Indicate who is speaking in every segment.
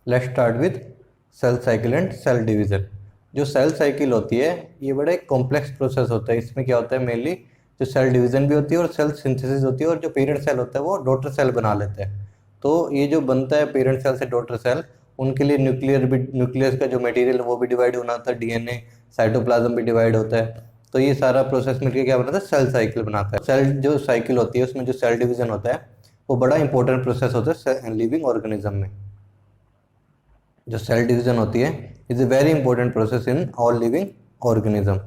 Speaker 1: Let's start with cell cycle and cell division. जो cell cycle होती है ये बड़ा एक कॉम्प्लेक्स प्रोसेस होता है। इसमें क्या होता है, मेनली जो सेल डिवीजन भी होती है और सेल सिंथेसिस होती है, और जो पेरेंट सेल होता है वो डॉटर सेल बना लेते हैं। तो ये जो बनता है पेरेंट सेल से डॉटर सेल, उनके लिए न्यूक्लियस का जो मटेरियल वो भी डिवाइड होना होता है, डीएनए साइटोप्लाज्म भी डिवाइड होता है। तो ये सारा प्रोसेस मिलकर क्या बनाता है, सेल साइकिल बनाता है। सेल जो साइकिल होती है उसमें जो सेल डिवीजन होता है वो बड़ा इंपॉर्टेंट प्रोसेस होता है लिविंग ऑर्गेनिज्म में। जो सेल डिवीजन होती है is a very important process in all living organism.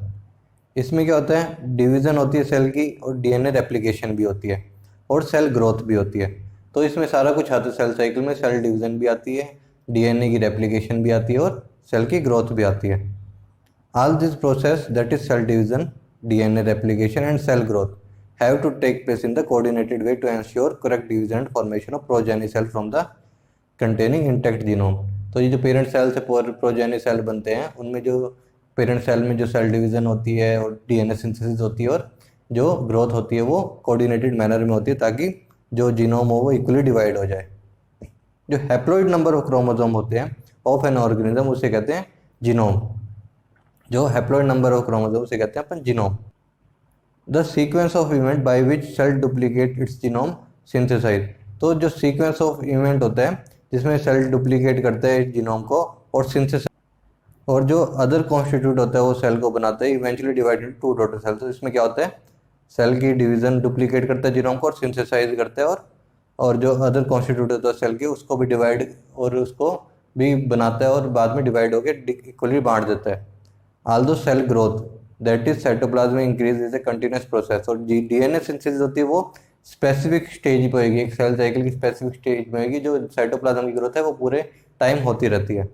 Speaker 1: इसमें क्या होता है, डिवीजन होती है सेल की, और डीएनए रेप्लिकेशन भी होती है, और सेल ग्रोथ भी होती है। तो इसमें सारा कुछ आता है सेल साइकिल में। सेल डिवीजन भी आती है, डीएनए की रेप्लिकेशन भी आती है, और सेल की ग्रोथ भी आती है। All this process that is cell division, DNA replication and cell growth have to take place in the coordinated way to ensure correct division and formation of progeny cell from the containing intact genome. तो ये जो parent cell से progeny cell बनते हैं, उनमें जो parent cell में जो सेल डिवीजन होती है और डीएनए सिंथेसिस होती है, और जो ग्रोथ होती है वो कोऑर्डिनेटेड मैनर में होती है, ताकि जो जीनोम हो वो इक्वली डिवाइड हो जाए। जो हैप्लॉइड नंबर ऑफ क्रोमोसोम होते हैं ऑफ एन ऑर्गेनिज्म, उसे कहते हैं जीनोम। जो हैप्लॉइड नंबर ऑफ क्रोमोसोम उसे कहते हैं अपन genome. The sequence of event by which cell duplicate its genome synthesize. तो जो सीक्वेंस ऑफ इवेंट होता है जिसमें सेल डुप्लीकेट करते हैं जीनोम को और सिंथेसाइज, और जो अदर कॉन्स्टिट्यूट होता है वो सेल को बनाते हैं eventually divide into two daughter cell. तो इसमें क्या होता है, सेल की डिवीजन डुप्लीकेट करता है जीनोम को और सिंथेसाइज करता है, और जो अदर कॉन्स्टिट्यूट होता है सेल के उसको भी डिवाइड और उसको भी बनाता है, और बाद में डिवाइड होकर इक्वली बांट देता है। Although cell growth that is cytoplasm increase is a continuous process. और डीएनए सिंथेसिस होती है वो स्पेसिफिक स्टेज पे होगी, एक सेल साइकिल की स्पेसिफिक स्टेज में होगी। जो साइटोप्लाज्म की ग्रोथ है वो पूरे टाइम होती रहती है।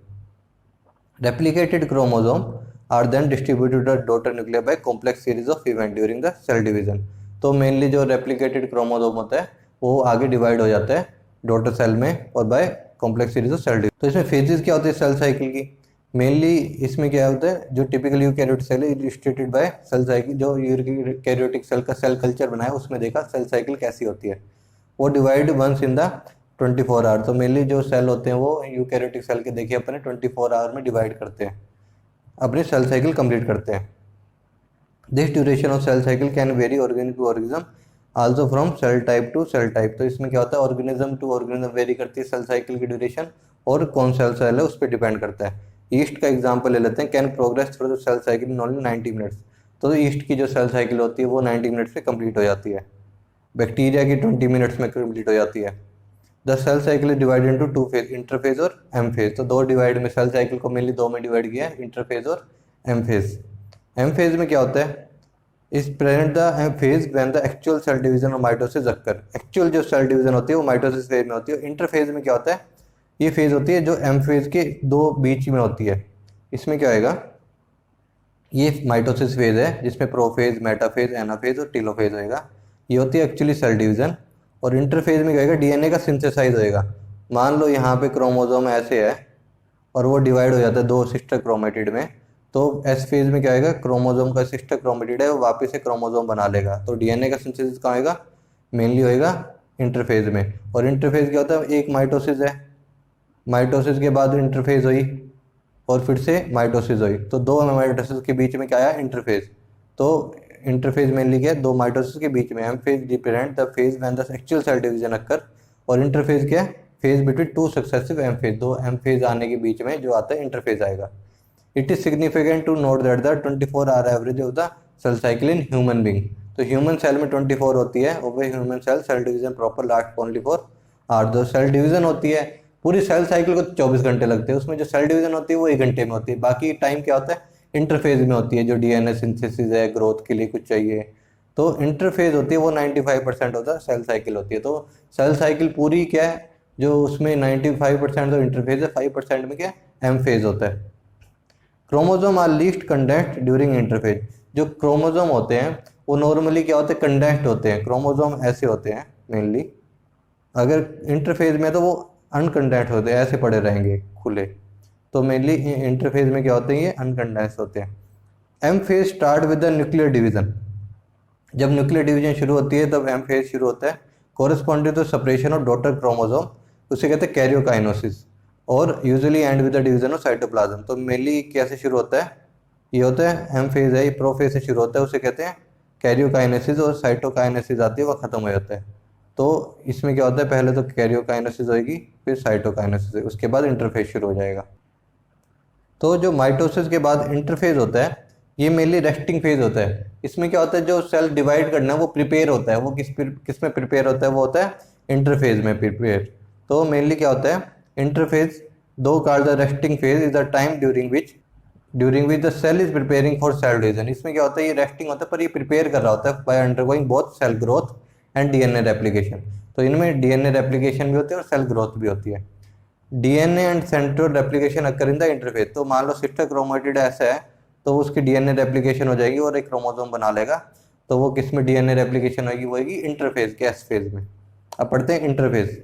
Speaker 1: Replicated chromosome are then distributed at daughter nuclear by complex series of event during the cell division. तो मेनली जो रेप्लिकेटेड क्रोमोसोम होता है वो आगे डिवाइड हो जाता है डॉटर सेल में और by complex series of cell division. तो इसमें फेजेस क्या होती है सेल साइकिल की, मेनली इसमें क्या होता है, जो टिपिकल यूकैरियोटिक सेल है इलस्ट्रेटेड बाय सेल साइकिल। जो यूकैरियोटिक सेल का सेल कल्चर बनाया उसमें देखा सेल साइकिल कैसी होती है। वो divide once in the 24 hour. तो मेनली जो सेल होते हैं वो यूकैरियोटिक सेल के देखिए अपने 24 आवर में डिवाइड करते हैं, अपनी सेल साइकिल कंप्लीट करते हैं। This duration of cell cycle can vary organism to organism, also from cell type to cell type. तो इसमें क्या होता है, ऑर्गेनिज्म टू ऑर्गेनिज्म वेरी करती है सेल साइकिल की ड्यूरेशन, और कौन सेल है उस पर डिपेंड करता है। ईस्ट का एग्जाम्पल ले लेते हैं, can progress through the cell cycle in only 90 minutes. तो ईस्ट की जो सेल साइकिल होती है वो 90 मिनट्स में कंप्लीट हो जाती है। बैक्टीरिया की 20 मिनट्स में कंप्लीट हो जाती है। The cell cycle is divided into two phase, interphase और एम फेज। तो दो डिवाइड में सेल साइकिल को मेनली दो में डिवाइड किया है, इंटरफेज और एम फेज। एम फेज में क्या होता है, इस present the M phase when the actual cell division और माइटोसिस अक्कर। एक्चुअल जो सेल डिवीजन होती है वो माइटोसिस फेज में होती है। इंटरफेज में क्या होता है, ये फेज होती है जो एम फेज के दो बीच में होती है। इसमें क्या होएगा, ये माइटोसिस फेज है जिसमें प्रोफेज, मेटाफेज, एनाफेज और टीलोफेज होएगा। ये होती है एक्चुअली सेल डिवीजन। और इंटरफेज में क्या होएगा, डीएनए का सिंथेसाइज होएगा। मान लो यहाँ पे क्रोमोसोम ऐसे है और वो डिवाइड हो जाता है दो सिस्टर क्रोमेटिड में। तो एस फेज में क्या होएगा, क्रोमोसोम का सिस्टर क्रोमेटिड है वो वापस से क्रोमोसोम बना लेगा। तो डीएनए का सिंथेसिस कहाँ होएगा, मेनली होएगा इंटरफेज में। और इंटरफेज क्या होता है, एक माइटोसिस है, माइटोसिस के बाद इंटरफेज हुई, और फिर से माइटोसिस हुई। तो दो माइटोसिस के बीच में क्या आया, इंटरफेज। तो इंटरफेज मेनली क्या है, दो माइटोसिस के बीच में। M phase represent the phase when the actual cell division occur, और इंटरफेज क्या है, phase between two successive M phase. दो एम फेज आने के बीच में जो आता है इंटरफेज आएगा। It is significant to note that the 24 hour average of the cell cycle in human being. तो ह्यूमन सेल में 24 होती है, और वही human cell division proper last only for our. जो सेल डिवीजन होती है पूरी सेल साइकिल को 24 घंटे लगते हैं, उसमें जो सेल डिवीजन होती है वो 1 घंटे में होती है। बाकी टाइम क्या होता है, इंटरफेज में होती है, जो डीएनए सिंथेसिस है, ग्रोथ के लिए कुछ चाहिए। तो इंटरफेज होती है वो 95% होता है सेल साइकिल होती है। तो सेल साइकिल पूरी क्या है, जो उसमें 95% तो इंटरफेज है, 5% में क्या एम फेज होता है। Chromosome are least condensed during interphase. जो क्रोमोसोम होते हैं वो नॉर्मली क्या होते हैं, कंडेंस्ड होते हैं। क्रोमोसोम ऐसे होते हैं मेनली, अगर इंटरफेज में तो वो अनकंडेंस्ड होते हैं, ऐसे पड़े रहेंगे खुले। तो मेनली इंटरफेज में क्या होते हैं, ये अनकंडेंस्ड होते हैं। M phase start with the nuclear division. जब न्यूक्लियर डिवीजन शुरू होती है तब एम फेज शुरू होता है। Corresponding to separation of daughter chromosome, उसे कहते हैं कैरियोकाइनोसिस। और usually end with the division of cytoplasm. तो मेनली कैसे शुरू होता है, ये होता है एम फेज है, ये प्रोफेज से शुरू होता है, उसे कहते हैं कैरियोकाइनेसिस, और साइटोकाइनेसिस आती है, वह खत्म हो जाता है। तो इसमें क्या होता है, पहले तो कैरियोकाइनेसिस होगी, फिर साइटोकाइनेसिस, उसके बाद इंटरफेज शुरू हो जाएगा। तो जो माइटोसिस के बाद इंटरफेज होता है, ये मेनली रेस्टिंग फेज होता है। इसमें क्या होता है, जो सेल डिवाइड करना है वो प्रिपेयर होता है, वो किस में प्रिपेयर होता है, वो होता है इंटरफेज में प्रिपेयर। तो मेनली क्या होता है, इंटरफेज दो called the resting phase is the time during which the cell is preparing for cell division. इसमें क्या होता है, ये रेस्टिंग होता है पर ये प्रिपेयर कर रहा होता है by undergoing both cell growth and DNA replication. तो इनमें डीएनए रेप्लिकेशन भी होती है और सेल ग्रोथ भी होती है। DNA and centriole replication occur in the interphase. तो मान लो सिस्टर क्रोमेटिड ऐसा है, तो उसकी डीएनए रेप्लिकेशन हो जाएगी और एक क्रोमोसोम बना लेगा। तो वो किस में डीएनए रेप्लिकेशन होगी, वो होगी इंटरफेज के एस फेज में। अब पढ़ते हैं interphase.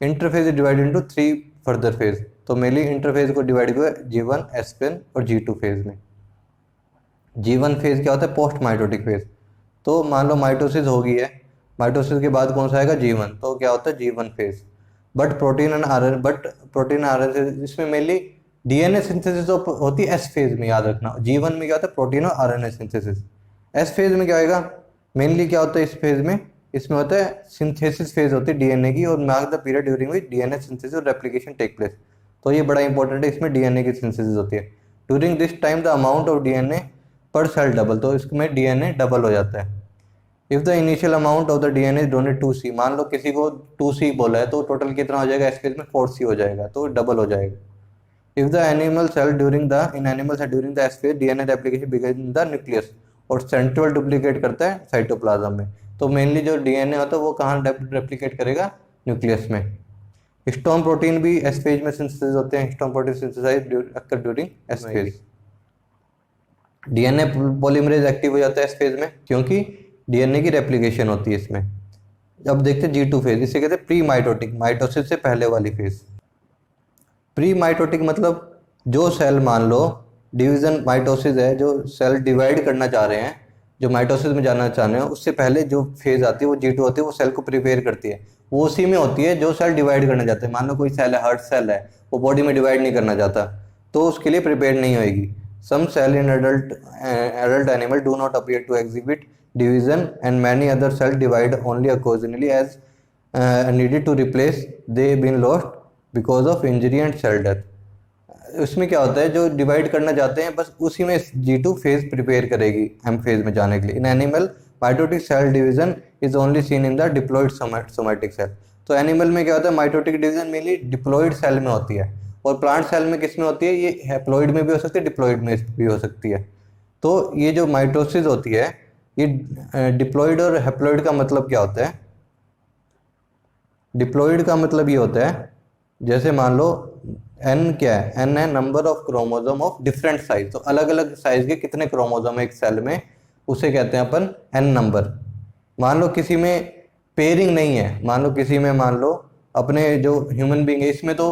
Speaker 1: Interphase is divided into 3 further phase. तो मेनली इंटरफेज को डिवाइड किया G1, S1 और G2 फेज में। G1 फेज क्या होता है, पोस्ट माइटोटिक फेज। तो मान लो माइटोसिस हो गई है, माइटोसिस के बाद कौन सा आएगा, G1। तो क्या होता है G1 phase. But protein RNA इसमें मेनली डीएनए सिंथेसिस होती है एस फेज में, याद रखना। G1 में क्या होता है, प्रोटीन और आरएनए सिंथेसिस। एस फेज में क्या आएगा, मेनली क्या होता है इस फेज में, इसमें होता है सिंथेसिस फेज होती है डीएनए की, और mark the period during which DNA synthesis और रेप्लिकेशन टेक प्लेस। तो ये बड़ा इंपॉर्टेंट है, इसमें डीएनए की सिंथेसिस होती है। During this time the amount of DNA पर सेल डबल। तो इसमें डीएनए डबल हो जाता है। If the initial amount of the DNA donate 2C, मान लो किसी को 2C बोला है, तो टोटल कितना हो जाएगा, एस फेज में 4C हो जाएगा, तो डबल हो जाएगा। If the animal cell during the S phase DNA replication begin in the nucleus, और सेंट्रल डुप्लीकेट करता है साइटोप्लाज्म में। तो मेनली जो डीएनए होता है वो कहाँ रेप्लिकेट करेगा, न्यूक्लियस में। हिस्टोन प्रोटीन भी एस फेज में सिंथेसाइज होते हैं, histone protein synthesize occur during S phase. DNA polymerase active हो जाता है एस फेज में, क्योंकि डीएनए की रेप्लिकेशन होती है इसमें। अब देखते हैं G2 फेज, इसे कहते हैं प्री माइटोटिक, माइटोसिस से पहले वाली फेज। प्री माइटोटिक मतलब जो सेल, मान लो डिवीजन माइटोसिस है, जो सेल डिवाइड करना चाह रहे हैं, जो माइटोसिस में जाना चाह रहे हैं, उससे पहले जो फेज आती है वो G2 होती है, वो सेल को प्रिपेयर करती है। वो उसी में होती है जो सेल डिवाइड करना चाहते हैं। मान लो कोई सेल है, हार्ट सेल है, वो बॉडी में डिवाइड नहीं करना चाहता, तो उसके लिए प्रिपेयर नहीं होगी। Some cell in adult animal do not appear to exhibit division, and many other cells divide only occasionally as needed to replace they been lost because of injury and cell death। उसमें क्या होता है, जो divide करना चाहते हैं बस उसी में G2 फेज प्रिपेयर करेगी एम फेज में जाने के लिए। In animal mitotic cell division is only seen in the diploid somatic cell. तो एनिमल में क्या होता है, mitotic division mainly diploid cell में होती है, और प्लांट सेल में किस में होती है, ये हैप्लॉइड में भी हो सकती है, डिप्लॉइड में भी हो सकती है। तो ये जो माइटोसिस होती है, ये डिप्लॉइड और हैप्लॉइड का मतलब क्या होता है, डिप्लॉइड का मतलब ये होता है, जैसे मान लो एन क्या है, एन है number of chromosome of different size. तो अलग अलग साइज के कितने क्रोमोसोम है एक सेल में, उसे कहते हैं अपन एन नंबर। मान लो किसी में पेयरिंग नहीं है, मान लो किसी में, मान लो अपने जो ह्यूमन बींग है, इसमें तो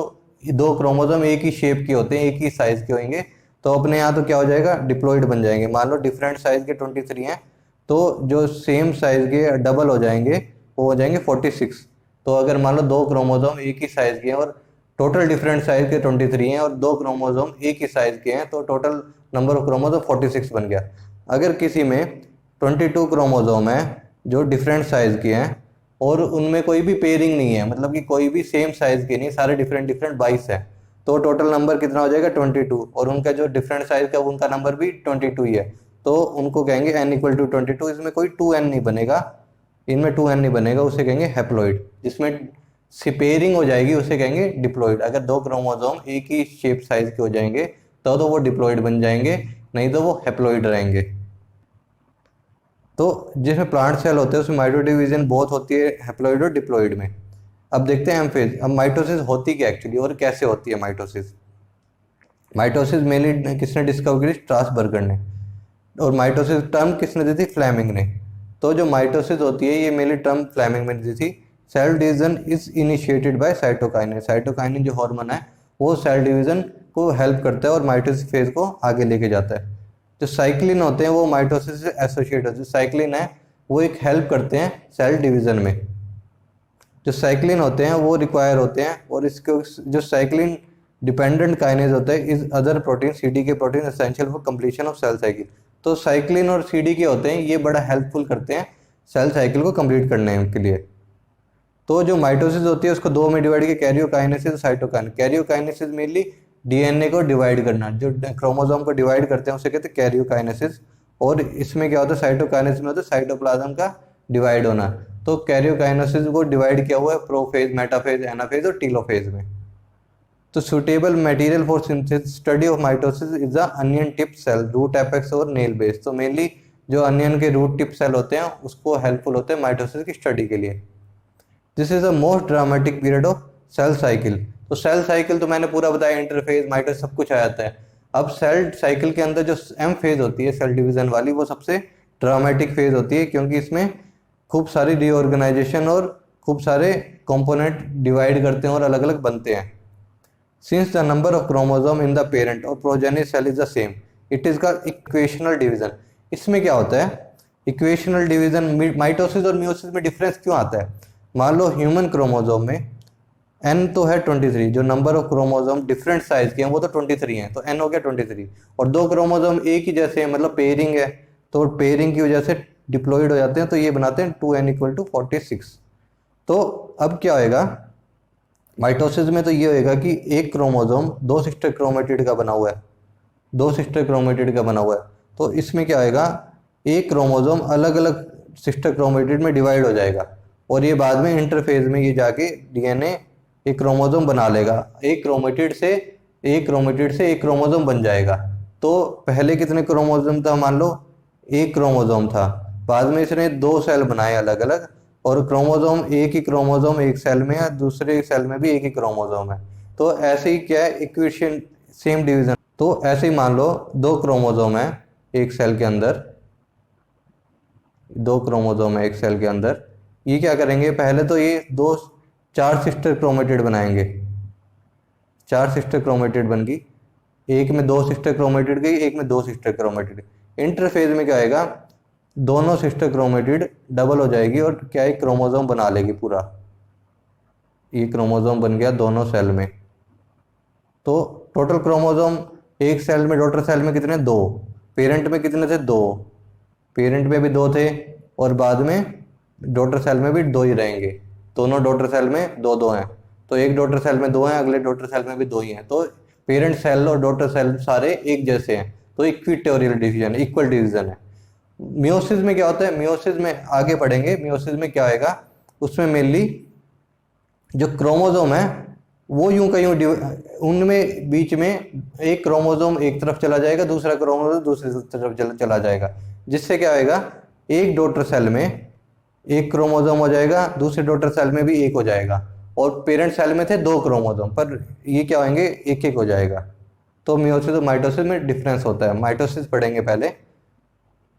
Speaker 1: 2 क्रोमोसोम एक ही शेप के होते हैं, एक ही साइज के होंगे, तो अपने यहाँ तो क्या हो जाएगा, डिप्लॉइड बन जाएंगे। मान लो डिफरेंट साइज के 23 हैं, तो जो सेम साइज के डबल हो जाएंगे वो हो जाएंगे 46। तो अगर मान लो 2 क्रोमोसोम एक ही साइज के हैं और टोटल डिफरेंट साइज के 23 हैं, और 2 क्रोमोसोम एक ही साइज के हैं, तो टोटल नंबर ऑफ क्रोमोसोम 46 बन गया। अगर किसी में 22 क्रोमोसोम है जो डिफरेंट साइज के हैं, और उनमें कोई भी पेयरिंग नहीं है, मतलब कि कोई भी सेम साइज के नहीं, सारे डिफरेंट 22 है, तो टोटल नंबर कितना हो जाएगा 22, और उनका जो डिफरेंट साइज का उनका नंबर भी 22 ही है, तो उनको कहेंगे n = 22। इसमें कोई 2n नहीं बनेगा, इनमें 2n नहीं बनेगा, उसे कहेंगे हैप्लॉइड। जिसमें पेयरिंग हो जाएगी उसे कहेंगे डिप्लॉइड। अगर 2 क्रोमोसोम एक ही शेप साइज के हो जाएंगे तो वो डिप्लॉइड बन जाएंगे, नहीं तो वो हैप्लॉइड रहेंगे। तो जिसमें प्लांट सेल होते हैं उसमें माइटो डिवीजन बहुत होती है हैप्लॉइड और डिप्लॉइड में। अब देखते हैं एम फेज। अब माइटोसिस होती क्या एक्चुअली और कैसे होती है माइटोसिस। माइटोसिस मेनली किसने डिस्कवर की, स्ट्रासबर्गर ने। और माइटोसिस टर्म किसने दी थी, फ्लेमिंग ने। तो जो माइटोसिस होती है ये मेनली टर्म फ्लेमिंग ने दी थी। Cell division is initiated by cytokinin. Cytokinin जो हार्मोन है वो सेल डिवीजन को हेल्प करता है और माइटोसिस फेज को आगे लेके जाता है। जो साइक्लिन होते हैं वो माइटोसिस से एसोसिएट होते हैं। साइक्लिन है वो एक हेल्प करते हैं सेल डिवीजन में। जो साइक्लिन होते हैं वो रिक्वायर होते हैं, और इसको जो साइक्लिन डिपेंडेंट काइनेज होता है is other protein, C D K protein essential for completion of cell cycle. तो साइक्लिन और सीडी के होते हैं, ये बड़ा हेल्पफुल करते हैं सेल साइकिल को कंप्लीट करने के लिए। तो जो माइटोसिस होती है उसको दो में डिवाइड किया, कैरियोकाइनेसिस और साइटोकाइनेसिस। कैरियोकाइनेसिस मेनली डीएनए को डिवाइड करना, जो क्रोमोसोम को डिवाइड करते हैं उसे कहते हैं कैरियोकाइनेसिस। और इसमें क्या होता है, साइटोकाइनेसिस में होता है साइटोप्लाज्म का डिवाइड होना। तो कैरियोकाइनेसिस को डिवाइड किया हुआ है प्रोफेज, मेटाफेज, एनाफेज और टीलोफेज में। तो suitable material for synthesis study of mitosis is the onion tip cell, root apex और नेल बेस। तो मेनली जो अनियन के रूट टिप सेल होते हैं उसको हेल्पफुल होते हैं माइटोसिस की स्टडी के लिए। This is the most dramatic period of cell cycle. तो सेल साइकिल तो मैंने पूरा बताया, इंटरफेज, माइटोसिस सब कुछ आ जाता है। अब सेल साइकिल के अंदर जो एम फेज होती है सेल डिवीजन वाली, वो सबसे ड्रामेटिक फेज होती है, क्योंकि इसमें खूब सारी रीऑर्गेनाइजेशन और खूब सारे कंपोनेंट डिवाइड करते हैं और अलग अलग बनते हैं। Since the number of chromosome in the parent और progeny cell is the same, it is का इक्वेशनल डिवीजन। इसमें क्या होता है, इक्वेशनल डिवीजन माइटोसिस और मियोसिस में डिफरेंस क्यों आता है। मान लो ह्यूमन क्रोमोसोम में n तो है 23, जो number of chromosome different size के हैं वो तो 23 हैं, तो n हो गया 23। और दो क्रोमोसोम एक ही जैसे हैं, मतलब पेयरिंग है, तो पेयरिंग की वजह से डिप्लॉइड हो जाते हैं, तो ये बनाते हैं 2n = 46। तो अब क्या होएगा माइटोसिस में, तो ये होएगा कि एक क्रोमोसोम दो सिस्टर क्रोमेटिड का बना हुआ है, दो सिस्टर क्रोमेटिड का बना हुआ है। तो इसमें क्या होएगा, एक क्रोमोसोम अलग अलग सिस्टर क्रोमेटिड में डिवाइड हो जाएगा, और ये बाद में इंटरफेज में ये जाके डीएनए एक क्रोमोसोम बना लेगा। एक क्रोमेटिड से एक क्रोमोसोम बन जाएगा। तो पहले कितने क्रोमोसोम था, मान लो एक क्रोमोसोम था, बाद में इसने दो सेल बनाए अलग अलग, और क्रोमोसोम एक ही क्रोमोसोम एक सेल में है, दूसरे सेल में भी एक ही क्रोमोसोम है। तो ऐसे ही क्या है, इक्वेशन सेम डिवीजन। तो ऐसे ही मान लो दो क्रोमोसोम है एक सेल के अंदर, दो क्रोमोसोम है एक सेल के अंदर। ये क्या करेंगे, पहले तो ये दो चार सिस्टर क्रोमेटिड बनाएंगे, चार सिस्टर क्रोमेटिड बन गई, एक में दो सिस्टर क्रोमेटिड गई, एक में दो सिस्टर क्रोमेटिड। इंटरफेज में क्या आएगा, दोनों सिस्टर क्रोमेटिड डबल हो जाएगी और क्या एक क्रोमोसोम बना लेगी पूरा। ये क्रोमोसोम बन गया दोनों सेल में। तो टोटल क्रोमोसोम एक सेल में, डॉटर सेल में कितने, दो। पेरेंट में कितने थे, दो। पेरेंट में भी दो थे, और बाद में डॉटर सेल में भी दो ही रहेंगे। दोनों डॉटर सेल में दो दो हैं, तो एक डॉटर सेल में दो हैं, अगले डॉटर सेल में भी दो ही हैं। तो पेरेंट सेल और डॉटर सेल सारे एक जैसे हैं, तो इक्विटोरियल डिवीजन, इक्वल डिवीजन है। मियोसिस में क्या होता है, मियोसिस में आगे पढ़ेंगे, मियोसिस में क्या आएगा, उसमें मेनली जो क्रोमोसोम है वो यूं का यूं उनमें बीच में एक क्रोमोसोम एक तरफ चला जाएगा, दूसरा क्रोमोसोम दूसरी तरफ चला जाएगा, जिससे क्या होएगा, एक डॉटर सेल में एक क्रोमोसोम हो जाएगा, दूसरे डॉटर सेल में भी एक हो जाएगा, और पेरेंट सेल में थे दो क्रोमोसोम, पर ये क्या होंगे, एक एक हो जाएगा। तो मियोसिस और माइटोसिस में डिफरेंस होता है। माइटोसिस पढ़ेंगे पहले।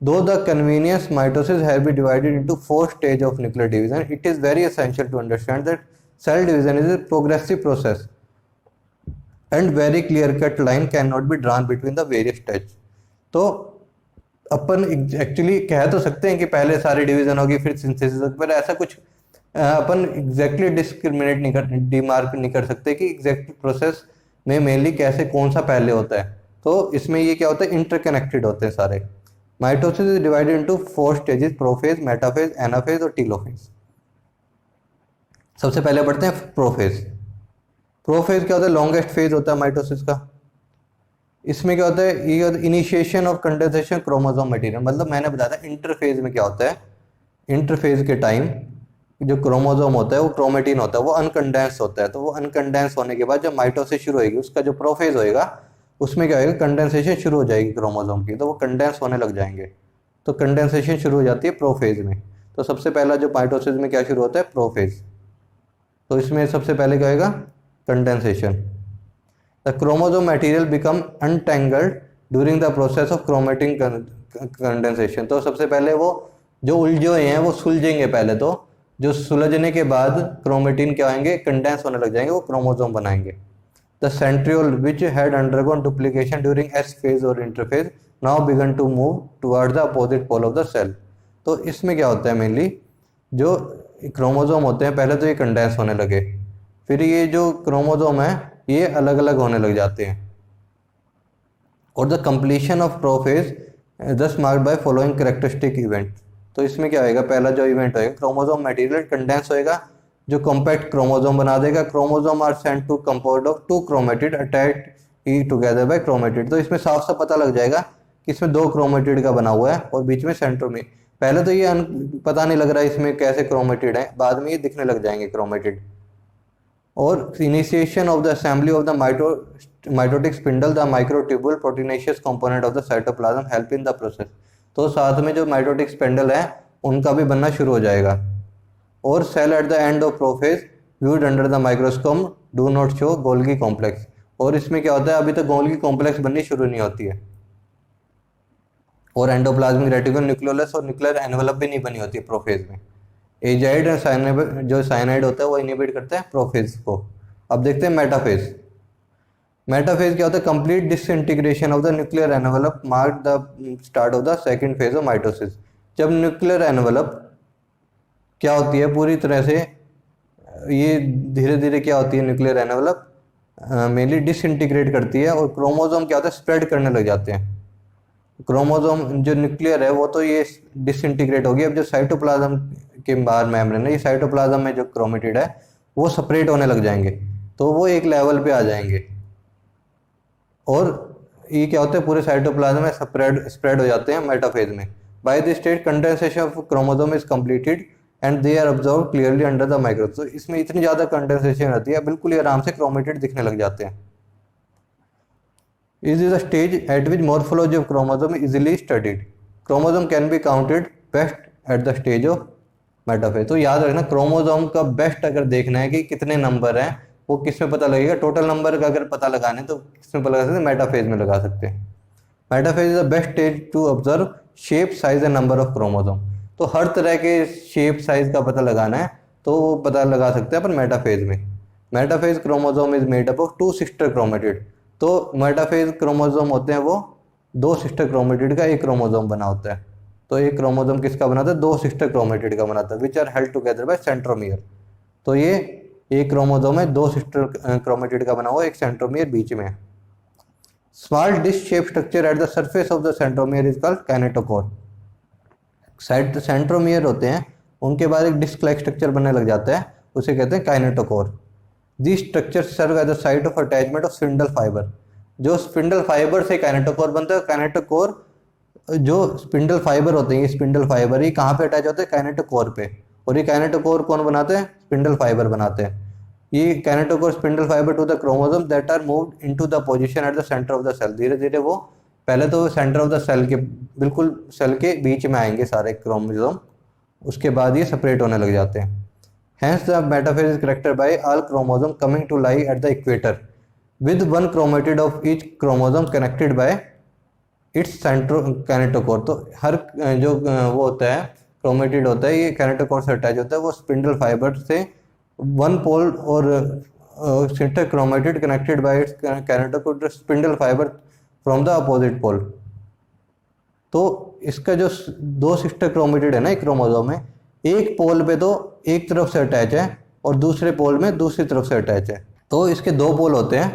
Speaker 1: दो the convenience mitosis have been divided into 4 stage of nuclear division, it is very essential to understand that cell division is a progressive process and very clear cut line can not be drawn between the various stage. तो अपन actually कह तो सकते हैं कि पहले सारी division होगी फिर सिंथेसिस होगी, पर ऐसा कुछ अपन एग्जैक्टली डिस्क्रिमिनेट नहीं कर, डिमार्क नहीं कर सकते कि एग्जैक्ट प्रोसेस में मेनली कैसे कौन सा पहले होता है। तो इसमें ये क्या होता है, इंटरकनेक्टेड होते हैं सारे। Mitosis is divided into 4 stages, prophase, metaphase, anaphase और टीलोफेज। सबसे पहले पढ़ते हैं प्रोफेज। प्रोफेज क्या होता है, लॉन्गेस्ट फेज होता है माइटोसिस का। इसमें क्या होता है, ये initiation of condensation chromosome material, मतलब मैंने बताया था इंटरफेज में क्या होता है, इंटरफेज के टाइम जो क्रोमोसोम होता है वो क्रोमेटिन होता है, वो अनकंडेंस होता है। तो वो अनकंडेंस होने के बाद जब माइटोसिस शुरू होगी, उसका जो प्रोफेज होएगा उसमें क्या होएगा, कंडेंसेशन शुरू हो जाएगी क्रोमोसोम की, तो वो कंडेंस होने लग जाएंगे। तो कंडेंसेशन शुरू हो जाती है प्रोफेज में। तो सबसे पहला जो माइटोसिस में क्या शुरू होता है, प्रोफेज। तो इसमें सबसे पहले क्या होएगा, condensation. The chromosome material become untangled during the process of chromatin condensation. तो सबसे पहले वो जो उलझे हुए हैं वो सुलझेंगे पहले, तो जो सुलझने के बाद क्रोमेटिन क्या होंगे, कंडेंस होने लग जाएंगे, वो क्रोमोसोम बनाएंगे। The centriole which had undergone duplication during S phase और interphase now began to move toward the opposite pole of the cell. तो इसमें क्या होता है, मेनली जो क्रोमोसोम होते हैं पहले तो ये कंडेंस होने लगे, फिर ये जो क्रोमोसोम है ये अलग अलग होने लग जाते हैं। और द कंप्लीशन ऑफ प्रोफेज दस marked by following characteristic event. तो इसमें क्या होएगा, पहला जो इवेंट होएगा, क्रोमोसोम मटेरियल कंडेंस होएगा जो कॉम्पैक्ट क्रोमोसोम बना देगा। Chromosome are sent to compound of two chromatid attached together by chromatid. तो इसमें साफ साफ पता लग जाएगा कि इसमें दो क्रोमेटिड का बना हुआ है और बीच में सेंट्रोमियर। पहले तो ये पता नहीं लग रहा है इसमें कैसे क्रोमेटिड है, बाद में ये दिखने लग जाएंगे क्रोमेटिड। और initiation of the assembly of the mitotic spindle, the microtubule proteinaceous component of the cytoplasm help in the process. तो साथ में जो माइटोटिक स्पिंडल है उनका भी बनना शुरू हो जाएगा। और cell at the end of prophase viewed under the microscope do not show Golgi complex. और इसमें क्या होता है, अभी तक गोल्गी कॉम्प्लेक्स बननी शुरू नहीं होती है। और एंडोप्लाज्मिक रेटिकुलम, न्यूक्लियोलस और न्यूक्लियर एनवेलप भी नहीं बनी होती है प्रोफेज में। एजाइड और जो साइनाइड होता है वो इनिबिट करते हैं प्रोफेज को। अब देखते हैं मेटाफेज। मेटाफेज क्या होता है, complete disintegration of the nuclear envelope mark the start of the second phase of mitosis. जब न्यूक्लियर एनवेलप क्या होती है पूरी तरह से, ये धीरे धीरे क्या होती है, न्यूक्लियर एनवेलप मेनली डिसइंटीग्रेट करती है और क्रोमोसोम क्या होता है, स्प्रेड करने लग जाते हैं। क्रोमोसोम जो न्यूक्लियर है वो तो ये डिसइंटीग्रेट होगी। अब जो साइटोप्लाज्म के बाहर मेम्ब्रेन है, ये साइटोप्लाज्म में जो क्रोमेटिड है वो सेपरेट होने लग जाएंगे, तो वो एक लेवल पे आ जाएंगे और ये क्या होता है पूरे साइटोप्लाज्म में स्प्रेड हो जाते हैं मेटाफेज में। By this stage condensation of chromosome is completed and they are observe clearly under the microscope. तो इसमें इतनी ज़्यादा कंडेंसेशन होती है, बिल्कुल ही आराम से क्रोमेटिड दिखने लग जाते हैं। Is the stage at which morphology of chromosome is easily studied. Chromosome can be counted best at the stage of metaphase. तो याद रखना क्रोमोसोम का बेस्ट अगर देखना है कि कितने नंबर हैं वो किस में पता लगेगा, टोटल नंबर का अगर पता लगाने तो किस में पता लगा सकते हैं, मेटाफेज में लगा सकते हैं। Metaphase is the best stage to observe shape size and number of chromosome. तो हर तरह के शेप साइज का पता लगाना है तो वो पता लगा सकते हैं अपन मेटाफेज में। Metaphase chromosome is made up of two sister chromatid. तो मेटाफेज क्रोमोसोम होते हैं वो दो सिस्टर क्रोमेटिड का एक क्रोमोसोम बना होता है। तो एक क्रोमोसोम किसका बनाता है, दो सिस्टर क्रोमेटिड का बनाता है, which are held together by centromere. तो ये एक क्रोमोसोम है दो सिस्टर क्रोमेटिड का बना हुआ, एक सेंट्रोमियर बीच में है। Small dish shape structure at the surface of the centromere is called kinetochore. Centromere होते हैं उनके बाद एक डिस्क लाइक स्ट्रक्चर बनने लग जाता है, उसे कहते हैं kinetochore. These structures serve as the site of attachment of spindle fiber। जो स्पिंडल फाइबर से काइनेटोकोर बनता है। काइनेटोकोर जो स्पिंडल फाइबर होते हैं, ये स्पिंडल फाइबर ही कहाँ पे अटैच होते हैं, काइनेटोकोर पे। और ये काइनेटोकोर कौन बनाते हैं, स्पिंडल फाइबर बनाते हैं। ये kinetochore spindle fibre to the chromosome that are moved into the position at the centre of the cell. धीरे धीरे वो पहले तो सेंटर ऑफ द सेल के बिल्कुल सेल के बीच में आएंगे सारे क्रोमोसोम, उसके बाद ये सेपरेट होने लग जाते हैं। Hence the metaphase is characterized by all chromosomes coming to lie at the equator with one chromatid of each chromosome connected by its kinetochore। तो हर जो वो होता है क्रोमेटिड होता है ये काइनेटोकोर से अटैच होता है, वो स्पिंडल फाइबर से वन पोल और sister chromatid connected by its kinetochore spindle fibre from the opposite pole. तो इसका जो दो सिस्टर क्रोमेटिड है ना एक क्रोमोसोम में, एक पोल पे तो एक तरफ से अटैच है और दूसरे पोल में दूसरी तरफ से अटैच है। तो इसके दो पोल होते हैं,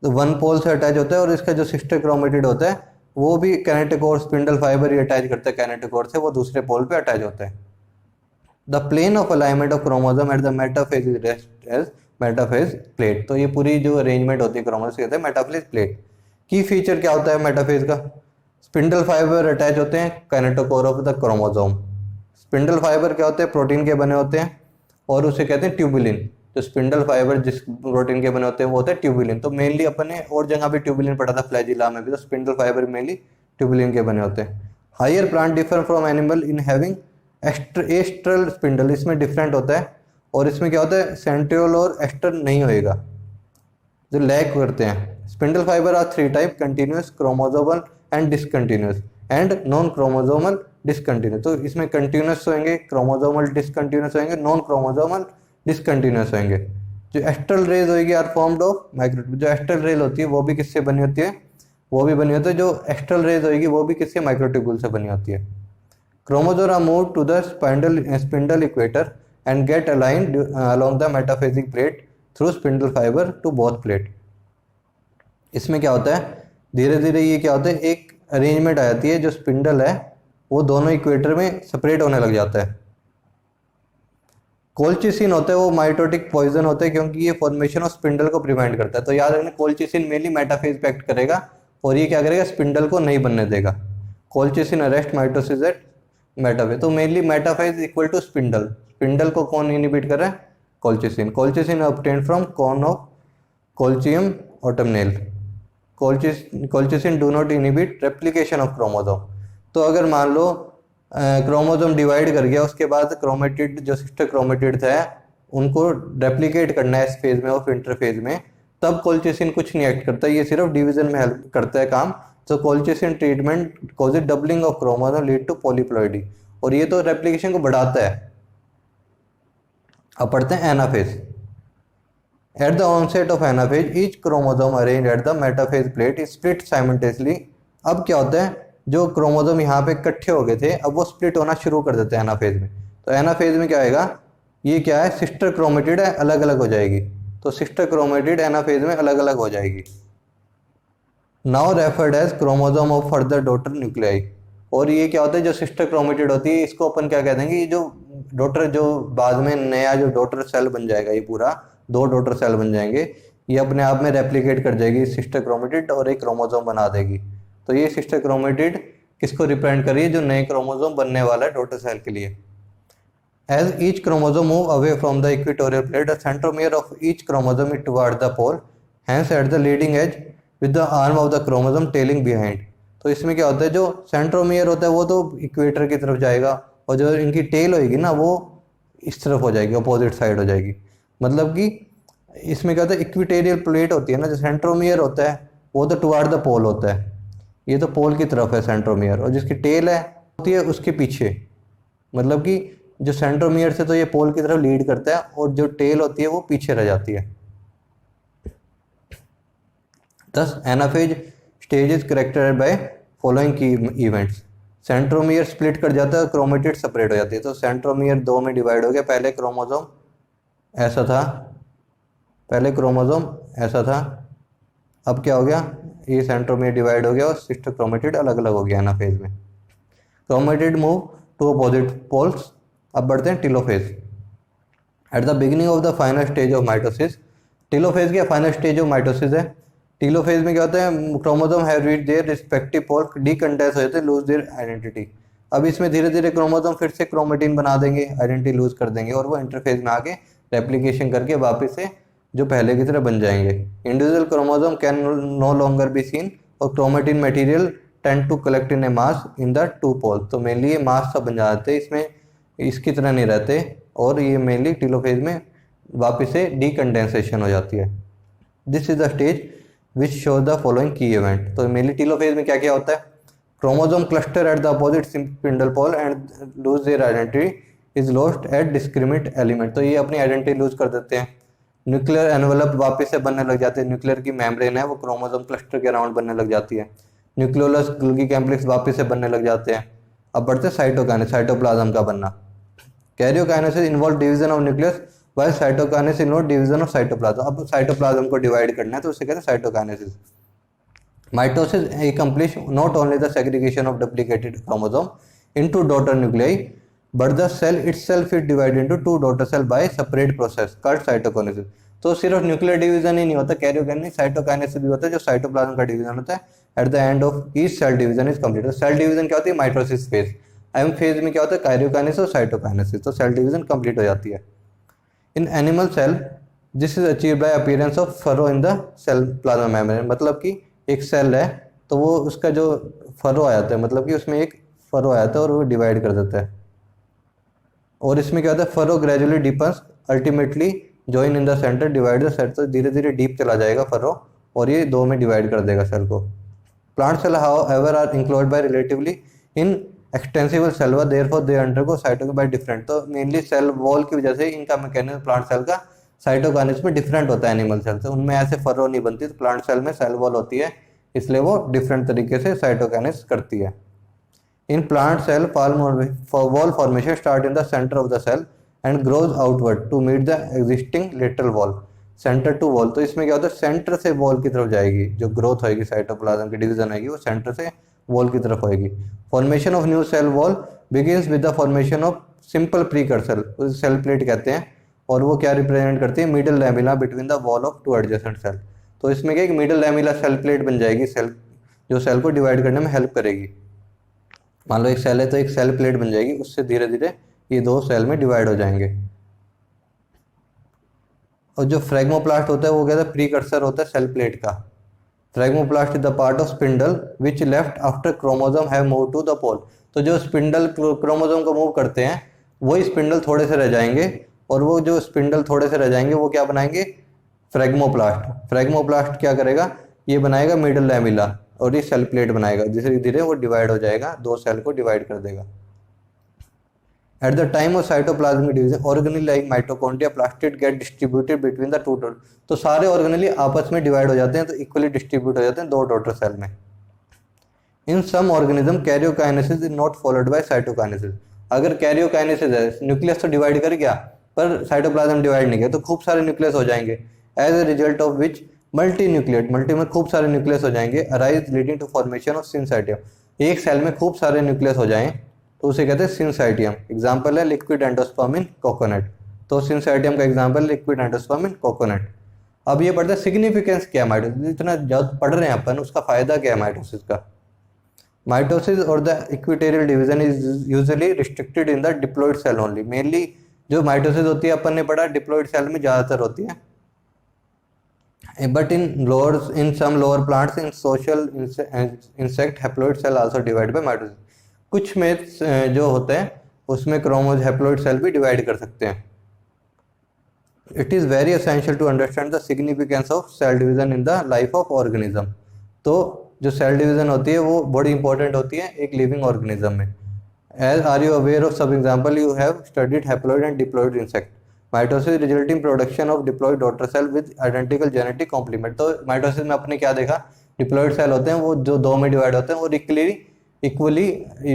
Speaker 1: तो वन पोल से अटैच होता है और इसका जो सिस्टर क्रोमेटिड होता है वो भी काइनेटोकोर स्पिंडल फाइबर ही अटैच करता है काइनेटोकोर से, वो दूसरे पोल पे अटैच होता है। The plane of alignment of chromosome at the metaphase is rest as metaphase plate. तो ये पूरी जो अरेंजमेंट होती है क्रोमोसोम कहते हैं मेटाफेज प्लेट। की फीचर क्या होता है मेटाफेज का, स्पिंडल फाइबर अटैच होते हैं kinetochore of the chromosome. Spindle fibre क्या होते हैं, प्रोटीन के बने होते हैं और उसे कहते हैं ट्यूबुलिन। जो स्पिंडल फाइबर जिस प्रोटीन के बने होते हैं वो होते हैं ट्यूबुलिन। तो मेनली अपन ने और जगह भी ट्यूबुलिन पढ़ा था, फ्लैजिला में भी, तो स्पिंडल फाइबर मेनली ट्यूबुलिन के बने होते हैं। Higher plant differ from animal in having astral spindle. इसमें डिफरेंट होता है और इसमें क्या होता है, सेंट्रियोल और एस्टर नहीं होएगा, जो लैक करते हैं। Spindle fibre are three type, continuous, chromosomal and discontinuous and non chromosomal discontinuous. तो इसमें कंटिन्यूस होंगे, क्रोमोसोमल डिसकंटिन्यूस होंगे, नॉन क्रोमोसोमल डिसकंटिन्यूस होंगे। जो एस्ट्रल रेज होगी आर फॉर्म्ड ऑफ माइक्रोट्यूब। जो एस्ट्रल रेज होती है वो भी किससे बनी होती है, वो भी बनी होती है, जो एस्ट्रल रेज होगी वो भी किससे, माइक्रोट्यूबुल से बनी होती है। Chromosome are move to the spindle equator and get aligned along the metaphysic plate through spindle fiber to both plate। इसमें क्या होता है, धीरे धीरे ये क्या होता है, एक अरेंजमेंट आ जाती है, जो स्पिंडल है वो दोनों इक्वेटर में सेपरेट होने लग जाता है। कोलचिसिन होता है वो माइटोटिक पॉइजन होता है, क्योंकि ये फॉर्मेशन ऑफ स्पिंडल को प्रिवेंट करता है। तो याद रखना, कोलचिसिन मेनली मेटाफेज पे एक्ट करेगा और ये क्या करेगा, स्पिंडल को नहीं बनने देगा। Colchicine arrest mitosis at metaphase. तो mainly metaphase equal to spindle, spindle को कौन इनिबिट कर रहा है, colchicine. Colchicine obtained from corm of colchicum autumnale. Colchicine do not inhibit replication of chromosome. तो अगर मान लो क्रोमोसोम डिवाइड कर गया, उसके बाद क्रोमेटिड जो सिस्टर क्रोमेटिड है उनको रेप्लिकेट करना है इस फेज में ऑफ इंटरफेज में, तब कोलचिसिन कुछ नहीं एक्ट करता, ये सिर्फ डिवीजन में हेल्प करता है काम। तो colchicine treatment causes doubling of chromosome lead to polyploidy, और ये तो रेप्लिकेशन को बढ़ाता है। अब पढ़ते हैं anaphase. At the onset of anaphase each chromosome arrange at the metaphase plate is split simultaneously. अब क्या होता है, जो क्रोमोसोम यहाँ पे इकट्ठे हो गए थे अब वो स्प्लिट होना शुरू कर देते हैं एनाफेज में। तो एनाफेज में क्या आएगा, ये क्या है, सिस्टर क्रोमेटिड है, अलग अलग हो जाएगी। तो सिस्टर क्रोमेटिड एनाफेज में अलग अलग हो जाएगी। Now referred as chromosome of further daughter nuclei. और ये क्या होता है, जो सिस्टर क्रोमेटिड होती है इसको अपन क्या कह देंगे, ये जो डॉटर, जो बाद में नया जो डॉटर सेल बन जाएगा, ये पूरा 2 डॉटर सेल बन जाएंगे, ये अपने आप में रेप्लिकेट कर जाएगी सिस्टर क्रोमेटिड और एक क्रोमोसोम बना देगी। तो ये सिस्टर क्रोमेटिड किसको रिप्रेजेंट कर रही है, जो नए क्रोमोसोम बनने वाला है डॉटर सेल के लिए। As each chromosome move away from the equatorial plate the centromere of each chromosome is toward the pole, hence at the leading edge with the arm of the chromosome tailing behind. तो इसमें क्या होता है, जो centromere होता है वो तो इक्वेटर की तरफ जाएगा, और जो इनकी टेल होगी ना वो इस तरफ हो जाएगी, अपोजिट साइड हो जाएगी। मतलब कि इसमें क्या होता है, इक्वेटोरियल प्लेट होती है ना, जो सेंट्रोमियर होता है वो तो टुवर्ड द पोल होता है, ये तो पोल की तरफ है सेंट्रोमियर, और जिसकी टेल है होती है उसके पीछे। मतलब कि जो सेंट्रोमियर से तो ये पोल की तरफ लीड करता है, और जो टेल होती है वो पीछे रह जाती है। Thus, anaphase stage is characterised by following की इवेंट्स। सेंट्रोमियर स्प्लिट कर जाता है, क्रोमेटिड सेपरेट हो जाती है। तो सेंट्रोमियर 2 में डिवाइड हो गया, पहले क्रोमोसोम ऐसा था, पहले क्रोमोसोम ऐसा था, अब क्या हो गया, ये सेंट्रोमियर डिवाइड हो गया और सिस्टर क्रोमेटिड अलग अलग हो गया एनाफेज में। Chromatid move to opposite poles. अब बढ़ते हैं telophase. At the beginning of the final stage of mitosis, telophase क्या फाइनल स्टेज ऑफ माइटोसिस है। टेलोफेज में क्या होता है, chromosome have reached their respective pole, decondense हो जाते हैं, लूज देयर आइडेंटिटी। अब इसमें धीरे धीरे क्रोमोसोम फिर से क्रोमेटिन बना देंगे, आइडेंटिटी लूज कर देंगे, और वो इंटरफेज में आके रेप्लिकेशन करके वापस से जो पहले की तरह बन जाएंगे। Individual chromosome can no longer be seen, और chromatin material tend to collect in a mass in the 2 pole. तो मेनली ये मास सब बन जाते हैं, इसमें इसकी तरह नहीं रहते, और ये मेनली टेलोफेज में वापस से डीकंडेंसेशन हो जाती है। This is the stage which show the following key event. तो मेनली टेलोफेज में क्या क्या होता है, chromosome cluster at the opposite spindle pole and lose their identity is lost at discriminate element. तो ये अपनी आइडेंटिटी लूज कर देते हैं। न्यूक्लियर एनवेलप वापस से बनने लग जाते हैं, न्यूक्लियर की मेम्ब्रेन है वो क्रोमोसोम क्लस्टर के अराउंड बनने लग जाती है। न्यूक्लियोलस गोल्गी कॉम्प्लेक्स वापस से बनने लग जाते हैं। अब बढ़ते हैं साइटोकाइनेसिस, साइटोप्लाज्म का बनना। Karyokinesis involve division of nucleus, while cytokinesis involve division of cytoplasm. अब साइटोप्लाज्म को डिवाइड करना है तो उसे कहते हैं cytokinesis. Mitosis accomplish not only the segregation of duplicated chromosome into daughter nuclei, but the cell itself is divided into 2 daughter cell by separate process called cytokinesis। तो सिर्फ न्यूक्लियर डिवीजन ही नहीं होता, कैरियोकाइनेसिस साइटोकाइनेसिस भी होता है, जो cytoplasm का division होता है। At the end of each cell division is complete. तो सेल डिवीजन क्या होती है, माइटोसिस फेज। एम फेज में क्या होता है, कैरियोकाइनेसिस और साइटोकाइनेसिस। तो सेल डिवीजन कंप्लीट हो जाती है। In animal cell this is achieved by appearance of furrow in the cell plasma membrane. मतलब कि एक सेल है तो वो उसका जो फरो आ जाता है, मतलब कि उसमें एक फरो आ जाता है और वो डिवाइड कर देता है। और इसमें क्या होता है, furrow gradually deepens ultimately join in the centre divide the cell. तो धीरे धीरे डीप चला जाएगा फरो और ये 2 में डिवाइड कर देगा सेल को। Plant cell however are enclosed by relatively in extensible cell wall, therefore they undergo cytokinesis by different. तो मेनली सेल वॉल की वजह से इनका मैकेनिज्म प्लांट सेल का साइटोकाइनेसिस में डिफरेंट होता है एनिमल सेल से। उनमें ऐसे फरो नहीं बनती, तो प्लांट सेल में सेल वॉल होती है, इसलिए वो डिफरेंट तरीके से साइटोकाइनेसिस करती है। In plant cell wall formation start in the centre of the cell and grows outward to meet the existing lateral wall. Centre to wall, तो इसमें क्या होता है सेंटर से वॉल की तरफ जाएगी, जो ग्रोथ होएगी साइटोप्लाज्म की डिवीजन आएगी वो सेंटर से वॉल की तरफ होएगी। Formation of new cell wall begins with the formation of simple precursor, उसे सेल प्लेट कहते हैं, और वो क्या रिप्रेजेंट करती है, middle lamella between the wall of two adjacent cell. तो इसमें क्या, एक मिडिल लैमिला सेल प्लेट बन जाएगी, सेल जो सेल को डिवाइड करने में हेल्प करेगी। मान लो एक सेल है तो एक सेल प्लेट बन जाएगी, उससे धीरे धीरे ये दो सेल में डिवाइड हो जाएंगे। और जो फ्रेगमोप्लास्ट होता है वो कहता है प्रीकर्सर होता है सेल प्लेट का। Phragmoplast is the part of spindle which left after chromosome have move to the pole. तो जो स्पिंडल क्रोमोसोम को मूव करते हैं वही स्पिंडल थोड़े से रह जाएंगे, और वो जो स्पिंडल थोड़े से रह जाएंगे वो क्या बनाएंगे, फ्रेगमोप्लास्ट। फ्रेगमोप्लास्ट क्या करेगा, ये बनाएगा मिडिल लैमिला और ये सेल प्लेट बनाएगा, धीरे धीरे वो डिवाइड हो जाएगा, दो सेल को डिवाइड कर देगा। At the time of cytoplasmic division, organelle like mitochondria, plastid get distributed between the two daughter। तो सारे ऑर्गेनेली आपस में डिवाइड हो जाते हैं, तो इक्वली डिस्ट्रीब्यूट हो जाते हैं दो डॉटर सेल में। In some organism karyokinesis is not followed by cytokinesis. अगर कैरियोकाइनेसिस है, न्यूक्लियस तो डिवाइड कर गया पर साइटोप्लाज्म डिवाइड नहीं किया, तो खूब सारे न्यूक्लियस हो जाएंगे। As a result of which multi nucleate, multi में खूब सारे न्यूक्लियस हो जाएंगे, arise leading to formation of syncytium. एक सेल में खूब सारे न्यूक्लियस हो जाएं तो उसे कहते हैं सिंसाइटियम। एग्जाम्पल है लिक्विड एंडोस्पर्म इन कोकोनट। तो सिंसाइटियम का एग्जाम्पल लिक्विड एंडोस्पर्म इन कोकोनट। अब ये पढ़ते हैं सिग्निफिकेंस क्या है माइटोसिस, इतना ज़्यादा पढ़ रहे हैं अपन, उसका फायदा क्या है माइटोसिस का। माइटोसिस और the equatorial division is usually restricted in the diploid cell only. Mainly जो माइटोसिस होती है अपन ने पढ़ा डिप्लॉइड सेल में ज़्यादातर होती है, but in some lower plants in social insect haploid cell also divide by mitosis. कुछ में जो होते हैं उसमें क्रोमोज हैप्लॉइड सेल भी डिवाइड कर सकते हैं। It is very essential to understand the significance of cell division in the life of organism. तो जो सेल डिवीजन होती है वो बड़ी इंपॉर्टेंट होती है एक लिविंग ऑर्गेनिज्म में। As are you aware of सब example, you have studied haploid and diploid insect. Mitosis resulting production of diploid daughter cell with identical genetic complement. तो माइटोसिस में आपने क्या देखा, डिप्लॉइड सेल होते हैं वो जो दो में डिवाइड होते हैं और इक्वली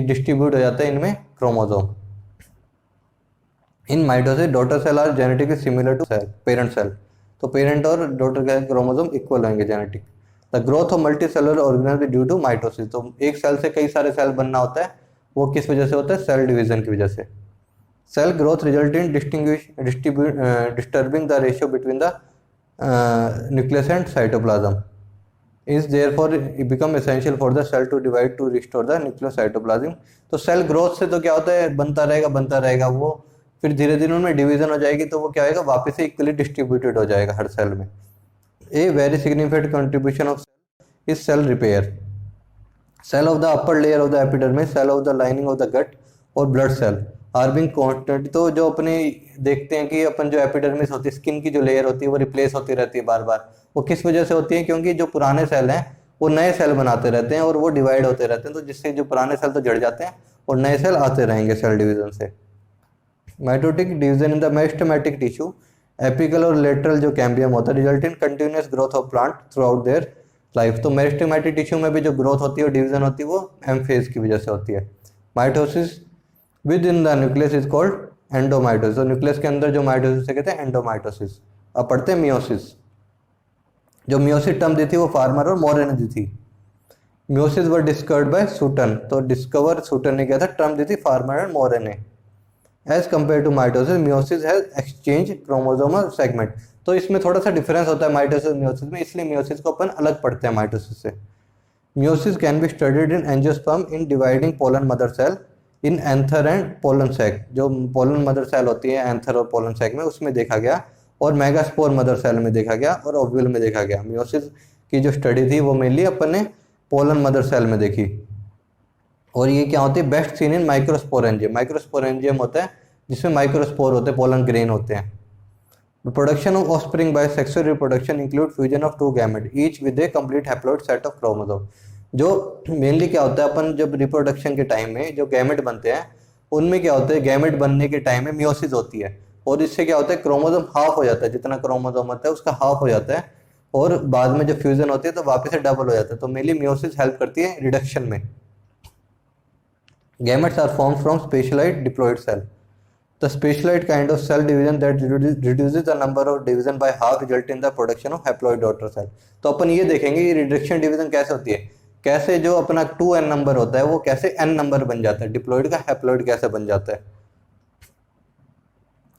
Speaker 1: डिस्ट्रीब्यूट हो जाते हैं इनमें chromosome. In mitosis daughter cell are genetically similar to cell parent cell. तो पेरेंट और डॉटर का क्रोमोसोम इक्वल होंगे genetic. The growth of multicellular organism due to mitosis. तो एक सेल से कई सारे सेल बनना होता है, वो किस वजह से होता है, सेल डिवीजन की वजह से। Cell growth result in disturbing the ratio between the nucleus and cytoplasm is therefore it become essential for the cell to divide to restore the nucleocytoplasm। तो सेल ग्रोथ से तो क्या होता है, बनता रहेगा वो, फिर धीरे धीरे उनमें डिवीजन हो जाएगी तो वो क्या होगा, वापस से इक्वली डिस्ट्रीब्यूटेड हो जाएगा हर सेल में। A very significant contribution of cell is cell repair. Cell of the upper layer of the epidermis, cell of the lining of the gut और blood cell are being constant. तो जो अपने देखते हैं कि अपन जो एपिडर्मिस होती है, स्किन की जो लेयर होती है वो रिप्लेस होती रहती है बार बार। वो किस वजह से होती है, क्योंकि जो पुराने सेल हैं वो नए सेल बनाते रहते हैं और वो डिवाइड होते रहते हैं, तो जिससे जो पुराने सेल तो जड़ जाते हैं और नए सेल आते रहेंगे सेल डिवीजन से। Mitotic division in the meristematic tissue, apical और लेटरल जो कैम्बियम होता है, result in continuous growth of plant through out their life. तो मेरिस्टेमेटिक टिश्यू में भी जो ग्रोथ होती है और डिवीजन होती है वो एम फेज की वजह से होती है। Mitosis with in the nucleus is called एंडोमाइटोसिस। तो न्यूक्लियस के अंदर जो माइटोसिस से कहते हैं एंडोमाइटोसिस। अब पढ़ते हैं मियोसिस। जो मियोसिस टर्म दी थी वो फार्मर और मोरे ने दी थी। Meiosis were discovered by Sutton. तो डिस्कवर सूटन ने किया था, टर्म दी थी फार्मर एंड मोरे ने। As compare to mitosis, meiosis has exchange chromosomal segment. तो इसमें थोड़ा सा डिफरेंस होता है माइटोसिस मियोसिस में, इसलिए मियोसिस को अपन अलग पढ़ते हैं माइटोसिस से। Meiosis can be studied in angiosperm in dividing pollen mother cell in anther and pollen sac. जो पोलन मदर सेल होती है एंथर और पोलन सैक में, उसमें देखा गया, और मेगास्पोर मदर सेल में देखा गया और ओव्यूल में देखा गया। मियोसिस की जो स्टडी थी वो मेनली अपन ने पोलन मदर सेल में देखी। और ये क्या होती है, best seen in microsporangium. Microsporangium होता है जिसमें माइक्रोस्पोर होते हैं, पोलन ग्रेन होते हैं। Production of offspring by sexual reproduction include fusion of two gamete each with a complete haploid set of chromosome. जो मेनली क्या होता है, अपन जब रिप्रोडक्शन के टाइम में जो गैमेट बनते हैं उनमें क्या होता है, गैमेट बनने के टाइम में मियोसिस होती है, और इससे क्या होता है, क्रोमोसोम हाफ हो जाता है, जितना क्रोमोसोम होता है उसका हाफ हो जाता है, और बाद में जब फ्यूजन होती है तो वापस से डबल हो जाता है। तो मेनली मियोसिस हेल्प करती है रिडक्शन में। Gametes are form from specialised diploid cell. The specialised kind of cell division that reduces the number of division by half result in the production of haploid daughter cell. तो अपन ये देखेंगे ये reduction division कैसे होती है, कैसे जो अपना 2n नंबर होता है वो कैसे n नंबर बन जाता है, डिप्लॉइड का हैप्लॉइड कैसे बन जाता है।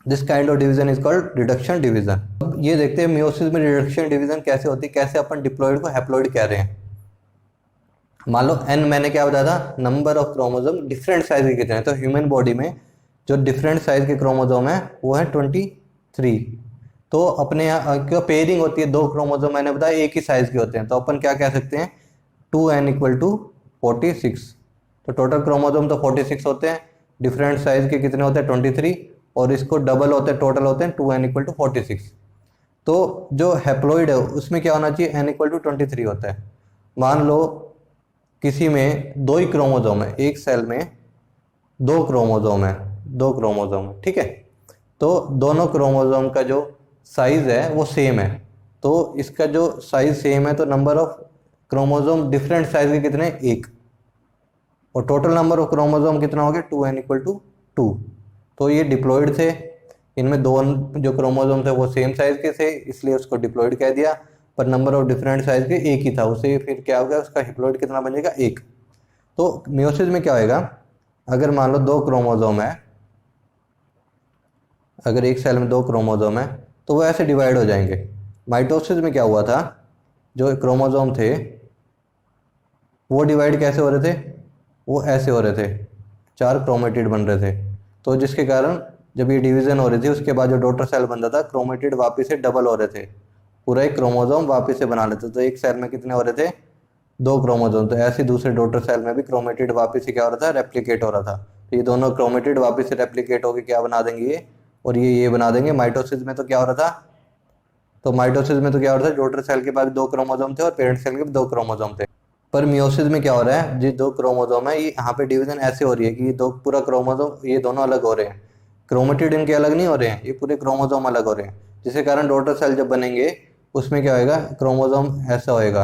Speaker 1: This kind of division is called reduction division. अब ये देखते हैं मियोसिस में रिडक्शन डिवीजन कैसे होती है, कैसे अपन डिप्लॉइड को हैप्लॉइड कह रहे हैं। मान लो n मैंने क्या बताया था, number of chromosome different size के कितने हैं। तो ह्यूमन बॉडी में जो डिफरेंट साइज के क्रोमोसोम है वो है 23। तो अपने यहाँ क्या पेयरिंग होती है, दो क्रोमोसोम मैंने बताया एक ही साइज के होते हैं, तो अपन क्या कह सकते हैं 2n इक्वल टू 46। तो टोटल क्रोमोसोम तो 46 होते हैं, डिफरेंट साइज के कितने होते हैं 23, और इसको डबल होते हैं, टोटल होते हैं 2n इक्वल टू 46। तो जो हैप्लॉइड है उसमें क्या होना चाहिए, n इक्वल टू 23 होता है। मान लो किसी में दो ही क्रोमोसोम है, एक सेल में दो क्रोमोसोम है, ठीक है। तो दोनों क्रोमोसोम का जो साइज है वो सेम है, तो इसका जो साइज सेम है तो number of chromosome different size के कितने, एक, और टोटल नंबर ऑफ क्रोमोसोम कितना हो गया 2n इक्वल टू 2। तो ये डिप्लॉइड थे, इनमें दो जो क्रोमोसोम थे वो सेम साइज के थे इसलिए उसको डिप्लॉइड कह दिया, पर नंबर ऑफ डिफरेंट साइज के एक ही था, उसे फिर क्या हो गया उसका हैप्लॉइड कितना बन जाएगा, एक। तो मियोसिस में क्या होएगा, अगर मान लो दो क्रोमोसोम है, अगर एक सेल में दो क्रोमोसोम है तो वो ऐसे डिवाइड हो जाएंगे। माइटोसिस में क्या हुआ था, जो क्रोमोसोम थे वो डिवाइड कैसे हो रहे थे, वो ऐसे हो रहे थे, चार क्रोमेटिड बन रहे थे। तो जिसके कारण जब ये डिवीजन हो रही थी उसके बाद जो डॉटर सेल बनता था क्रोमेटिड वापस से डबल हो रहे थे, पूरा एक क्रोमोसोम वापस से बना लेते। तो एक सेल में कितने हो रहे थे, दो क्रोमोसोम, तो ऐसे दूसरे डॉटर सेल में भी क्रोमेटिड वापस से क्या हो रहा था, रेप्लिकेट हो रहा था। तो ये दोनों क्रोमेटिड वापस से रेप्लिकेट होकर क्या बना देंगे, ये और ये बना देंगे। माइटोसिस में तो क्या हो रहा था, तो माइटोसिस में तो क्या हो रहा था, डॉटर सेल के पास दो क्रोमोसोम थे और पेरेंट सेल के भी दो क्रोमोसोम थे। पर मियोसिस में क्या हो रहा है, जो दो क्रोमोसोम है ये यहाँ पे डिवीजन ऐसे हो रही है कि ये दो पूरा क्रोमोसोम ये दोनों अलग हो रहे हैं, क्रोमेटिड इनके अलग नहीं हो रहे हैं, ये पूरे क्रोमोसोम अलग हो रहे हैं, जिसके कारण डॉटर सेल जब बनेंगे उसमें क्या होएगा, क्रोमोसोम ऐसा होएगा,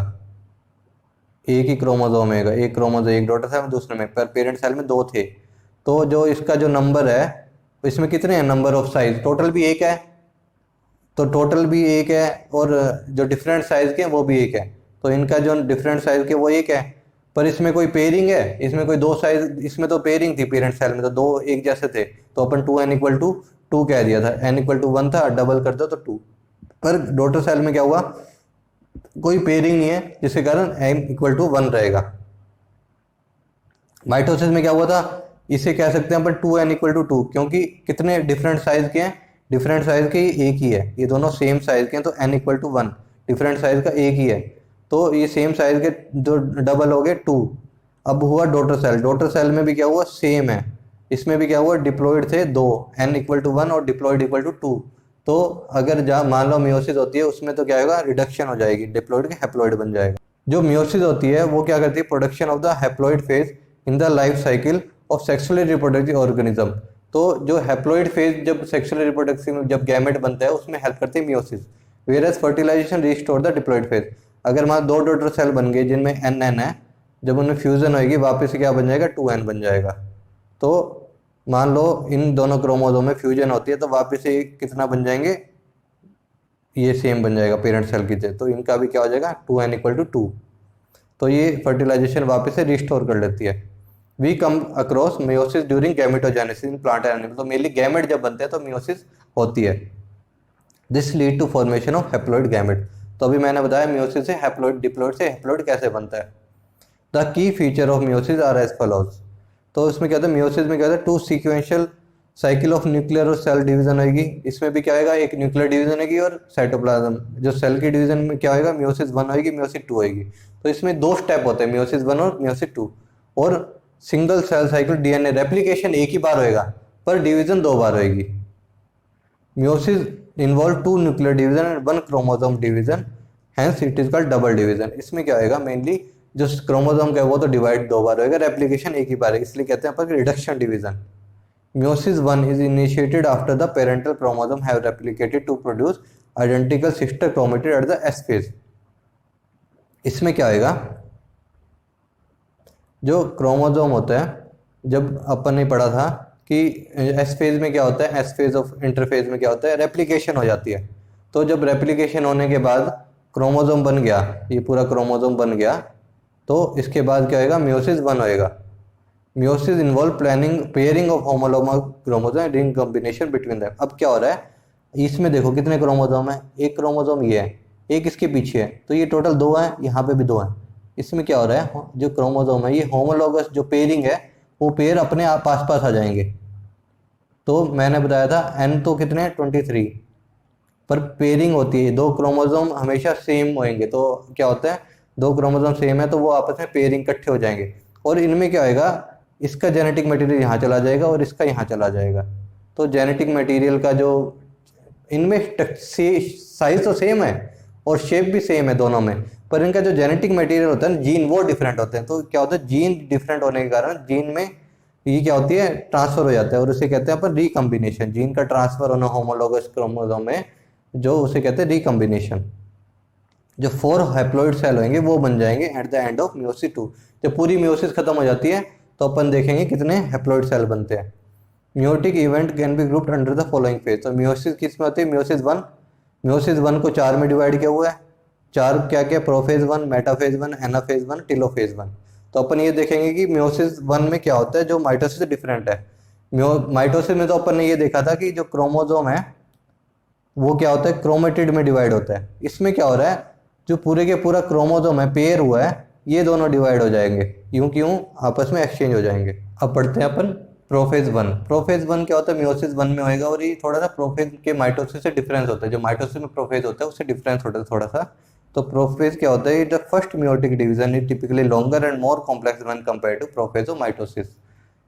Speaker 1: एक ही क्रोमोसोम होएगा, एक क्रोमोसोम एक डॉटर सेल में दूसरे में, पर पेरेंट सेल में दो थे। तो जो इसका जो नंबर है इसमें कितने हैं, नंबर ऑफ साइज टोटल भी एक है, तो टोटल भी एक है, और जो डिफरेंट साइज के हैं वो भी एक है, तो इनका जो डिफरेंट साइज के वो एक है। पर इसमें कोई पेयरिंग है, इसमें कोई दो साइज, इसमें तो पेयरिंग थी पेरेंट सेल में, तो दो एक जैसे थे, तो अपन 2n इक्वल टू 2 कह दिया था, n इक्वल टू 1 था, डबल कर दो तो 2। पर डॉटर सेल में क्या हुआ, कोई पेयरिंग नहीं है, जिसके कारण n इक्वल टू 1 रहेगा। माइटोसिस में क्या हुआ था, इसे कह सकते हैं अपन 2n इक्वल टू 2, क्योंकि कितने डिफरेंट साइज के हैं, डिफरेंट साइज के एक ही है, ये दोनों सेम साइज के हैं, तो n equal to 1, different size का एक ही है, तो ये सेम साइज के जो डबल हो गए 2। अब हुआ डॉटर सेल, डॉटर सेल में भी क्या हुआ, सेम है, इसमें भी क्या हुआ, डिप्लॉइड थे दो, n इक्वल टू 1 और डिप्लॉइड इक्वल टू 2। तो अगर जहाँ मान लो मियोसिस होती है उसमें तो क्या होगा, रिडक्शन हो जाएगी, डिप्लॉइड के हैप्लॉइड बन जाएगा। जो मियोसिस होती है वो क्या करती है, production of the haploid phase in the life cycle of sexually reproductive organism. तो जो हैप्लॉइड फेज जब सेक्सुअली रिप्रोडक्टिव जब गैमेट बनता है उसमें हेल्प करती है meiosis, whereas fertilisation restore the diploid phase. अगर मान दो डॉटर सेल बन गए जिनमें n है, जब उनमें फ्यूजन होगी वापस से क्या बन जाएगा, 2n बन जाएगा। तो मान लो इन दोनों क्रोमोसोम में फ्यूजन होती है तो वापस से कितना बन जाएंगे, ये सेम बन जाएगा पेरेंट सेल की थे, तो इनका भी क्या हो जाएगा 2n इक्वल टू 2। तो ये फर्टिलाइजेशन वापस से रिस्टोर कर लेती है। We come across meiosis during gametogenesis in plant and animal. तो मेनली गैमेट जब बनते हैं तो मियोसिस होती है। This lead to formation of haploid gamete. तो अभी मैंने बताया मियोसिस से हैप्लॉइड, डिप्लॉइड से हैप्लॉइड कैसे बनता है। The key feature of meiosis are as follows. तो इसमें क्या होता है, मियोसिस में क्या होता है, two sequential cycle of nuclear और सेल डिवीजन होगी। इसमें भी क्या होगा, एक न्यूक्लियर डिवीजन होगी और साइटोप्लाज्म। जो सेल की डिवीजन में क्या होगा, मियोसिस 1 होगी, मियोसिस 2 होगी। तो इसमें दो स्टेप होते हैं, मियोसिस 1 और मियोसिस 2। और single cell cycle DNA replication एक ही बार होएगा पर डिवीजन दो बार होगी। Meiosis involve two nuclear division and 1 chromosome division, hence it is called double division. इसमें क्या होगा, मेनली जो क्रोमोसोम का है वो तो डिवाइड दो बार होएगा, रेप्लिकेशन एक ही बार है, इसलिए कहते हैं अपन reduction division. Meiosis 1 is initiated after the parental chromosome have replicated to produce identical sister chromatid at the S phase। इसमें क्या होगा, जो क्रोमोसोम होता है, जब अपन ने पढ़ा था कि एस फेज में क्या होता है, एस फेज ऑफ इंटरफेज में क्या होता है, रेप्लिकेशन हो जाती है। तो जब रेप्लिकेशन होने के बाद क्रोमोसोम बन गया, ये पूरा क्रोमोसोम बन गया, तो इसके बाद क्या होएगा, म्योसिस 1 होएगा। Meiosis involve planning pairing of homologous chromosome ring combination between them. अब क्या हो रहा है, इसमें देखो कितने क्रोमोसोम है, एक क्रोमोसोम ये है, एक इसके पीछे है, तो ये टोटल 2 है, यहाँ पे भी 2 है। इसमें क्या हो रहा है, जो क्रोमोसोम है ये होमोलोगस जो पेयरिंग है, वो पेयर अपने आप पास पास आ जाएंगे। तो मैंने बताया था एन तो कितने 23, पर पेयरिंग होती है, 2 क्रोमोसोम हमेशा सेम होंगे। तो क्या होता है, 2 क्रोमोसोम सेम है तो वो आपस में पेयरिंग इकट्ठे हो जाएंगे, और इनमें क्या होएगा, इसका जेनेटिक मटेरियल यहाँ चला जाएगा और इसका यहाँ चला जाएगा। तो जेनेटिक मटेरियल का जो इनमें साइज तो सेम है और शेप भी सेम है दोनों में, पर इनका जो जेनेटिक मटेरियल होता है ना, जीन, वो डिफरेंट होते हैं। तो क्या होता है, जीन डिफरेंट होने के कारण जीन में ये क्या होती है, ट्रांसफर हो जाता है, और उसे कहते हैं अपन रिकम्बिनेशन। जीन का ट्रांसफर होना होमोलोगस क्रोमोसोम में, जो उसे कहते हैं रिकम्बिनेशन। जो 4 हैप्लॉइड सेल होंगे वो बन जाएंगे eight the end of meiosis 2। जब पूरी म्योसिस खत्म हो जाती है तो अपन देखेंगे कितने हैप्लॉइड सेल बनते हैं। Meiotic event can be grouped under the following phase. तो म्योसिस किस में होती है, म्योसिस 1। म्योसिस 1 को 4 में डिवाइड किया हुआ है। 4 क्या क्या, प्रोफेज 1, मेटाफेज 1, एनाफेज 1, टेलोफेज 1। तो अपन ये देखेंगे कि म्योसिस 1 में क्या होता है जो माइटोसिस से डिफरेंट है। माइटोसिस में तो अपन ने ये देखा था कि जो क्रोमोसोम है वो क्या होता है, क्रोमेटिड में डिवाइड होता है। इसमें क्या हो रहा है, जो पूरे के पूरा क्रोमोसोम है पेयर हुआ है, ये दोनों डिवाइड हो जाएंगे, यूं क्यों, आपस में एक्सचेंज हो जाएंगे। अब पढ़ते हैं अपन प्रोफेज 1। प्रोफेज 1 क्या होता है, म्योसिस 1 में होएगा, और ये थोड़ा सा प्रोफेज के माइटोसिस से डिफरेंस होता है। जो माइटोसिस में प्रोफेज होता है उससे डिफरेंस होता है थोड़ा सा। तो प्रोफेज क्या होता है, the first meiotic division is typically longer and more complex when compare to prophase of mitosis.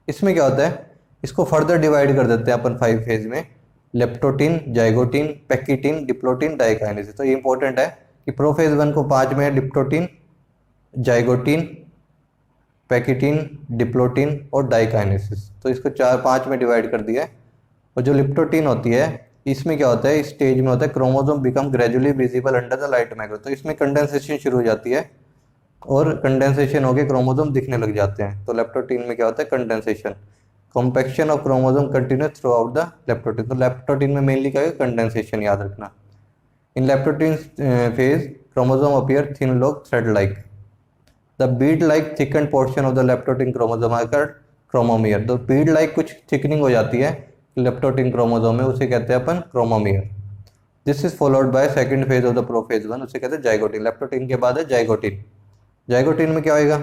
Speaker 1: इसमें क्या होता है, इसको फर्दर डिवाइड कर देते हैं अपन 5 फेज में, leptotene, zygotene, pectin, diplotene, diakinesis. तो ये इंपॉर्टेंट है कि प्रोफेज 1 को 5 में लिप्टोटीन, जाइगोटीन, पैक्टिन, डिप्लोटीन और डाइकाइनेसिस, तो इसको 4-5 में डिवाइड कर दिया है। और जो लिप्टोटीन होती है, इसमें क्या होता है, इस स्टेज में होता है chromosome become gradually visible under the light micro. तो इसमें कंडेंसेशन शुरू हो जाती है और कंडेंसेशन होकर क्रोमोसोम दिखने लग जाते हैं। तो लेप्टोटीन में क्या होता है, condensation. Compaction of chromosome continue throughout the leptotene. तो लेप्टोटीन में मेनली क्या है, कंडेंसेशन, याद रखना। In leptotene phase chromosome appear thin long thread like. The bead like thicken portion of the leptotene chromosome are called chromomere. तो bead like कुछ thickening हो जाती है लेप्टोटीन क्रोमोसोम में, उसे कहते हैं अपन chromomere. This is followed by second phase of the prophase 1, उसे कहते हैं जाइगोटीन। लेप्टोटीन के बाद है जाइगोटीन। जाइगोटीन में क्या होएगा,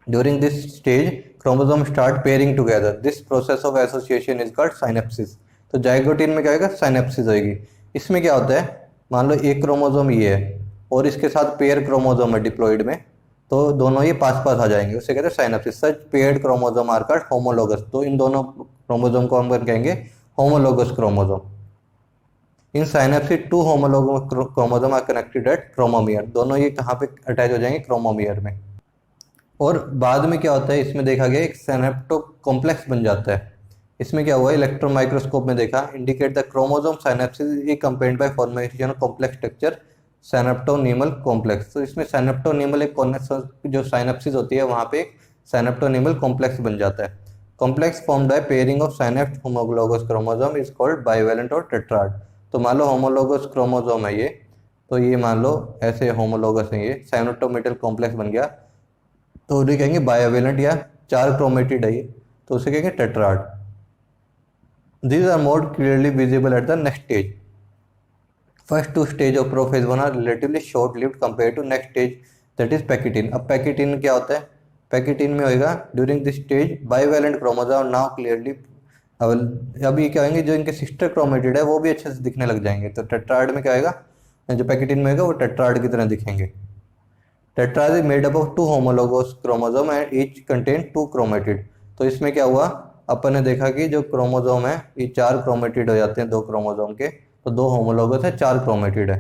Speaker 1: during this stage chromosome start pairing together. This process of association is called synapsis. तो जाइगोटीन में क्या होएगा, साइनेप्सिस होएगी। इसमें क्या होता है, मान लो एक क्रोमोसोम ये है और इसके साथ पेयर क्रोमोसोम है डिप्लॉइड में, तो दोनों ये पास पास आ जाएंगे, उसे कहते हैं synapsis. Such paired chromosome are called homologous. तो इन दोनों क्रोमोसोम को हम कहेंगे homologous chromosome. In synapsis 2 homologous chromosome are connected at chromomere. दोनों ये कहाँ पे अटैच हो जाएंगे, क्रोमोमियर में। और बाद में क्या होता है, इसमें देखा गया एक सिनेप्टो कॉम्प्लेक्स बन जाता है। इसमें क्या हुआ, इलेक्ट्रॉन माइक्रोस्कोप में देखा, indicate the chromosome synapsis is compared by formation of complex structure synaptonemal complex. तो इसमें सिनेप्टोनीमल एक जो साइनेप्सिस होती है वहाँ पे एक सिनेप्टोनीमल कॉम्प्लेक्स बन जाता है। Complex formed by pairing of synapt homologous chromosome is called bivalent और टेट्राड। तो मान लो होमोलोगस क्रोमोसोम है ये, तो ये मान लो ऐसे होमोलोगस है, ये सिनेप्टोमेटल कॉम्प्लेक्स बन गया, तो उन्हें कहेंगे बायोवेलेंट या 4 क्रोमेटिड है ये, तो उसे कहेंगे tetrad. These are more clearly visible at the next stage. First 2 stage of prophase 1 are relatively short-lived compared to next stage, that is पैकिटिन। अब पैकिटिन क्या होता है, पैकिटिन में होएगा during this stage bivalent chromosome now clearly. अब ये क्या होंगे, जो इनके सिस्टर क्रोमेटिड है वो भी अच्छे से दिखने लग जाएंगे। तो टेट्राड में क्या होएगा, जो पैकिटिन में होगा वो टेट्राड की तरह दिखेंगे। Tetrad is made up of 2 homologous chromosome and each contain 2 chromatid. तो इसमें क्या हुआ, अपन ने देखा कि जो क्रोमोसोम है ये 4 क्रोमेटिड हो जाते हैं 2 क्रोमोसोम के, तो 2 होमोलोगस है, 4 क्रोमेटिड है।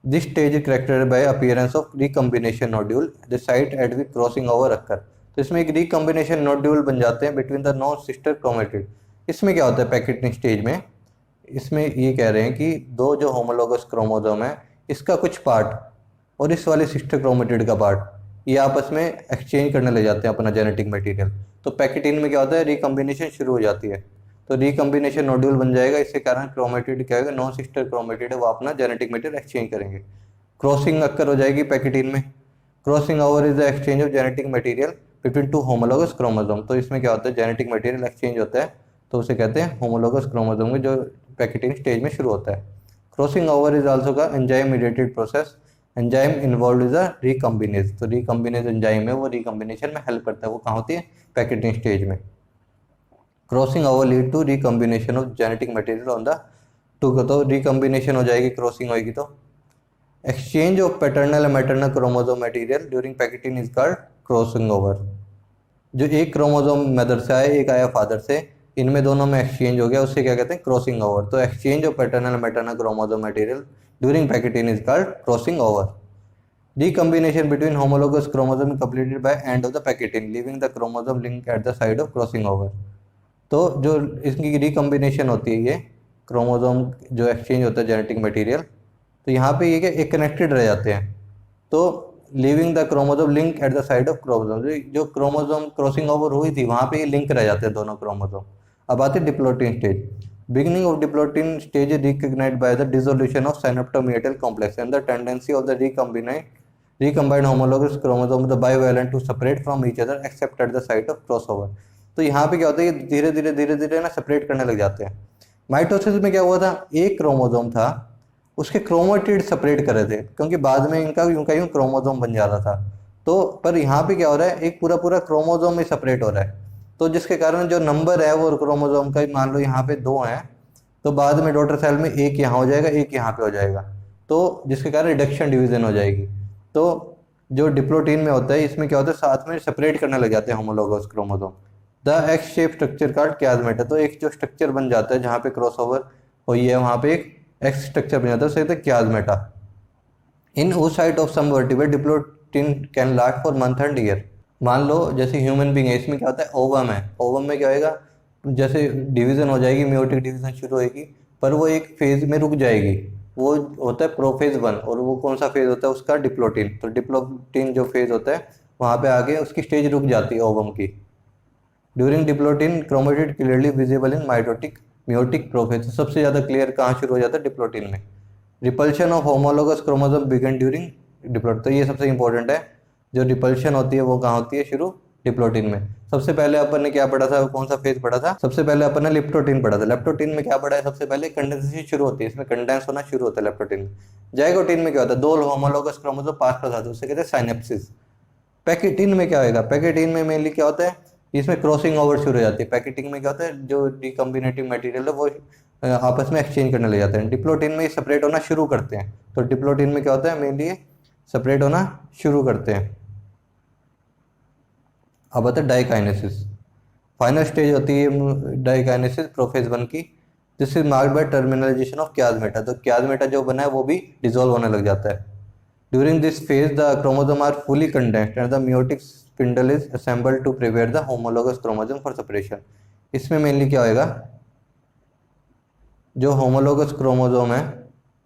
Speaker 1: दिस स्टेज इज करेक्टेड by appearance of recombination nodule the site at the crossing over occur. तो इसमें एक रिकम्बिनेशन नोड्यूल बन जाते हैं between the non sister chromatid. इसमें क्या होता है पैकिटिन स्टेज में, इसमें ये कह रहे हैं कि 2 जो होमोलोगस क्रोमोसोम है इसका कुछ पार्ट और इस वाले सिस्टर क्रोमेटिड का पार्ट, ये आपस में एक्सचेंज करने ले जाते हैं अपना जेनेटिक मटेरियल। तो पैकेटिन में क्या होता है, रिकम्बिनेशन शुरू हो जाती है, तो रिकम्बिनेशन नोड्यूल बन जाएगा। इसके कारण क्रोमेटिड क्या होगा, नॉन सिस्टर क्रोमेटिड है, वो अपना जेनेटिक मटेरियल एक्सचेंज करेंगे। क्रॉसिंग अक्कर हो जाएगी पैकेटिन में। Crossing over is the exchange of genetic material between two homologous chromosome. तो इसमें क्या होता है, जेनेटिक मटेरियल एक्सचेंज होता है, तो उसे कहते हैं होमोलोगस क्रोमोसोम में, जो पैकेटिन स्टेज में शुरू होता है। क्रॉसिंग ओवर इज आल्सो का enzyme mediated process. Enzyme involve is a रिकम्बिनेज। तो रिकम्बिनेज एंजाइम है, वो रिकम्बिनेशन में हेल्प करता है। वो कहाँ होती है, पैकेटिन स्टेज में। Crossing over lead to recombination of genetic material on the two. तो रिकम्बिनेशन हो जाएगी, क्रॉसिंग होगी तो। Exchange of paternal and maternal chromosome material during pachytene is called crossing over. जो एक क्रोमोसोम मदर से आया, एक आया फादर से, इनमें दोनों में एक्सचेंज हो गया, उससे क्या कहते हैं, क्रॉसिंग ओवर। तो exchange of paternal maternal chromosome material during pachytene is called crossing over. Recombination between homologous chromosome completed by end of the pachytene, leaving the chromosome link at the side of crossing over। तो जो इसकी recombination होती है, ये chromosome जो exchange होता है genetic material, तो यहाँ पे ये क्या, एक कनेक्टेड रह जाते हैं। तो leaving the chromosome link at the side of chromosome, जो क्रोमोसोम क्रॉसिंग ओवर हुई थी वहाँ पे ये लिंक रह जाते हैं दोनों क्रोमोसोम। अब आते diplotene stage. Beginning of diplotene stage is recognized by the dissolution of synaptonemal complex and the tendency of the recombined homologous chromosome the bivalent to separate from each other except at the site of crossover। तो यहाँ पे क्या होता है, ये धीरे धीरे ना सेपरेट करने लग जाते हैं। माइटोसिस में क्या हुआ था, एक क्रोमोसोम था, उसके क्रोमेटिड सेपरेट कर रहे थे, क्योंकि बाद में इनका यूं क्रोमोसोम बन जाता था। तो पर यहाँ पे क्या हो रहा है, एक पूरा क्रोमोसोम ही सेपरेट हो रहा है। तो जिसके कारण जो नंबर है वो क्रोमोसोम का, मान लो यहाँ पे 2 है, तो बाद में डॉटर सेल में एक यहाँ हो जाएगा, एक यहाँ पे हो जाएगा, तो जिसके कारण रिडक्शन डिवीजन हो जाएगी। तो जो डिप्लोटिन में होता है, इसमें क्या होता है, साथ में सेपरेट करने लग जाते हैं homologous chromosome. The X shape structure called chiasmata. तो एक जो स्ट्रक्चर बन जाता है जहाँ पे क्रॉसओवर हुई है, वहाँ पे एक एक्स स्ट्रक्चर बन जाता है, उसे कहते हैं chiasmata. In oocyte of some vertebrate diplotene can last for month and year. मान लो जैसे ह्यूमन बींग है, इसमें क्या होता है, ओवम है, ओवम में क्या होएगा, जैसे डिवीजन हो जाएगी, मियोटिक डिवीजन शुरू होएगी, पर वो एक फेज में रुक जाएगी, वो होता है प्रोफेज 1। और वो कौन सा फेज होता है उसका, डिप्लोटिन। तो डिप्लोटिन जो फेज होता है, वहाँ पे आगे उसकी स्टेज रुक जाती है ओवम की। During diplotene chromatid clearly visible in meiotic prophase. सबसे ज़्यादा क्लियर कहाँ शुरू हो जाता है, डिप्लोटिन में। Repulsion of homologous chromosome begin during diplotene. तो ये सबसे इंपॉर्टेंट है, जो रिपल्शन होती है वो कहाँ होती है, शुरू डिप्लोटिन में। सबसे पहले अपन ने क्या पढ़ा था, कौन सा फेज पढ़ा था, सबसे पहले अपन ने लेप्टोटिन पढ़ा था। लेप्टोटिन में क्या पढ़ा है, सबसे पहले कंडेंसेशन शुरू होती है, इसमें कंडेंस होना शुरू होता है लेप्टोटिन में। जाइगोटिन में क्या होता है, 2 होमोलोगस क्रोमोसोम पास पास आते हैं, उसे कहते हैं साइनेप्सिस। पैकेटिन में क्या होगा, पैकेटिन में मेनली क्या होता है, इसमें क्रॉसिंग ओवर शुरू हो जाती है। पैकेटिन में क्या होता है, जो रिकम्बिनेटिव मटेरियल है वो आपस में एक्सचेंज करने लग जाते हैं। डिप्लोटिन में सेपरेट होना शुरू करते हैं। तो डिप्लोटिन में क्या होता है, मेनली सेपरेट होना शुरू करते हैं। अब आता है डाइकाइनेसिस। फाइनल स्टेज होती है डाइकाइनेसिस प्रोफेज 1 की। This is marked by terminalization of chiasmata. तो क्याजमेटा जो बना है वो भी डिसॉल्व होने लग जाता है। During this phase the chromosome are fully condensed and the meiotic spindle is assembled to prepare the homologous chromosome for separation. इसमें मेनली क्या होएगा, जो होमोलोगस क्रोमोसोम है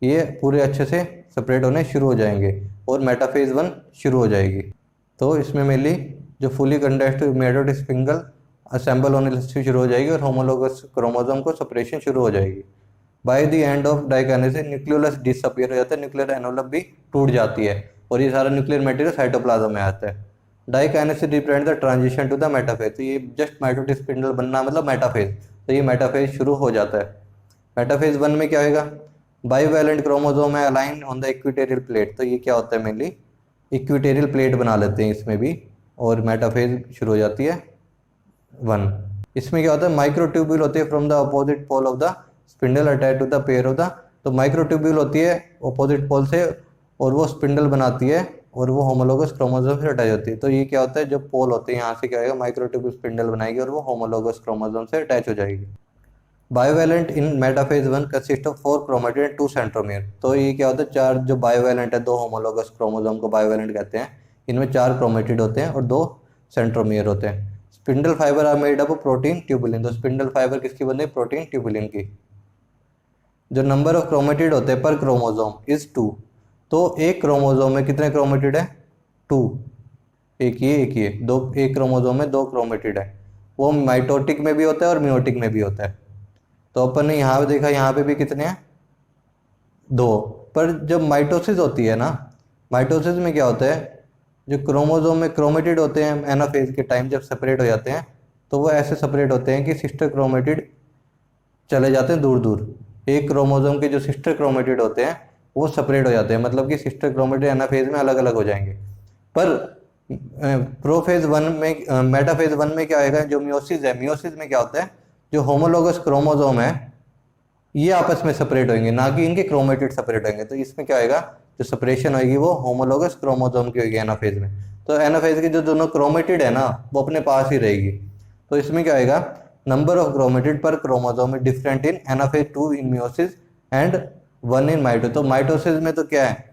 Speaker 1: ये पूरे अच्छे से सेपरेट होने शुरू हो जाएंगे और मेटाफेज 1 शुरू हो जाएगी। तो इसमें मेनली जो fully condensed meiotic spindle assemble होने शुरू हो जाएगी और होमोलोगस क्रोमोसोम को सेपरेशन शुरू हो जाएगी। By the end of diakinesis nucleolus disappear हो जाता है, न्यूक्लियर एनवलप भी टूट जाती है और ये सारा न्यूक्लियर मटेरियल साइटोप्लाज्म में आता है। Diakinesis represent the transition to the metaphase. तो ये जस्ट माइटोटिक स्पिंडल बनना मतलब मेटाफेज, तो ये मेटाफेज शुरू हो जाता है। मेटाफेज 1 में क्या होगा, बाइवैलेंट क्रोमोसोम है align on the equatorial plate. तो ये क्या होता है, मेनली इक्विटोरियल प्लेट बना लेते हैं इसमें भी, और मेटाफेज शुरू हो जाती है 1। इसमें क्या होता है, माइक्रोट्यूब्यूल होती है from the opposite pole of the spindle attach to the pair of the. तो माइक्रोट्यूब्यूल होती है अपोजिट पोल से और वो स्पिंडल बनाती है और वो होमोलोगस क्रोमोसोम से अटैच होती है। तो ये क्या होता है, जो पोल होते हैं यहाँ से क्या होगा, माइक्रोट्यूब्यूल स्पिंडल बनाएगी और वो होमोलोगस क्रोमोसोम से अटैच हो जाएगी। Bivalent in metaphase 1 consist of 4 chromatid and 2 centromere. तो ये क्या होता है, 4 जो बायोवैलेंट है, 2 होमोलोगस क्रोमोसोम को बायोवैलेंट कहते हैं। इनमें 4 क्रोमेटिड होते हैं और 2 सेंट्रोमियर होते हैं। Spindle fibre are made up of protein tubulin. तो स्पिंडल फाइबर किसकी बनती है, प्रोटीन ट्यूबुलिन की। जो नंबर ऑफ क्रोमेटिड होते हैं पर क्रोमोसोम इज 2। तो एक क्रोमोसोम में कितने क्रोमेटिड है, 2। एक ये 2, एक क्रोमोसोम में 2 क्रोमेटिड है। वो माइटोटिक में भी होता है और मियोटिक में भी होता है। तो अपन ने यहाँ पे देखा, यहाँ पे भी कितने हैं, 2। पर जब माइटोसिस होती है ना, माइटोसिस में क्या होता है, जो क्रोमोसोम में क्रोमेटिड होते हैं एनाफेज के टाइम जब सेपरेट हो जाते हैं, तो वो ऐसे सेपरेट होते हैं कि सिस्टर क्रोमेटिड चले जाते हैं दूर दूर। एक क्रोमोसोम के जो सिस्टर क्रोमेटिड होते हैं वो सेपरेट हो जाते हैं, मतलब कि सिस्टर क्रोमेटिड एनाफेज में अलग अलग हो जाएंगे। पर प्रोफेज वन में, मेटाफेज वन में क्या आएगा, जो मियोसिस है, मियोसिस में क्या होता है, जो होमोलोगस क्रोमोसोम है ये आपस में सेपरेट होंगे, ना कि इनके क्रोमेटिड सेपरेट होंगे। तो इसमें क्या होएगा, जो सेपरेशन होगी वो होमोलोगस क्रोमोसोम की होगी एनाफेज में। तो एनाफेज की जो दोनों क्रोमेटिड है ना वो अपने पास ही रहेगी। तो इसमें क्या होएगा, नंबर ऑफ क्रोमेटिड पर chromosome is different in anaphase 2 in meiosis and 1 इन माइटो। तो माइटोसिस में तो क्या है,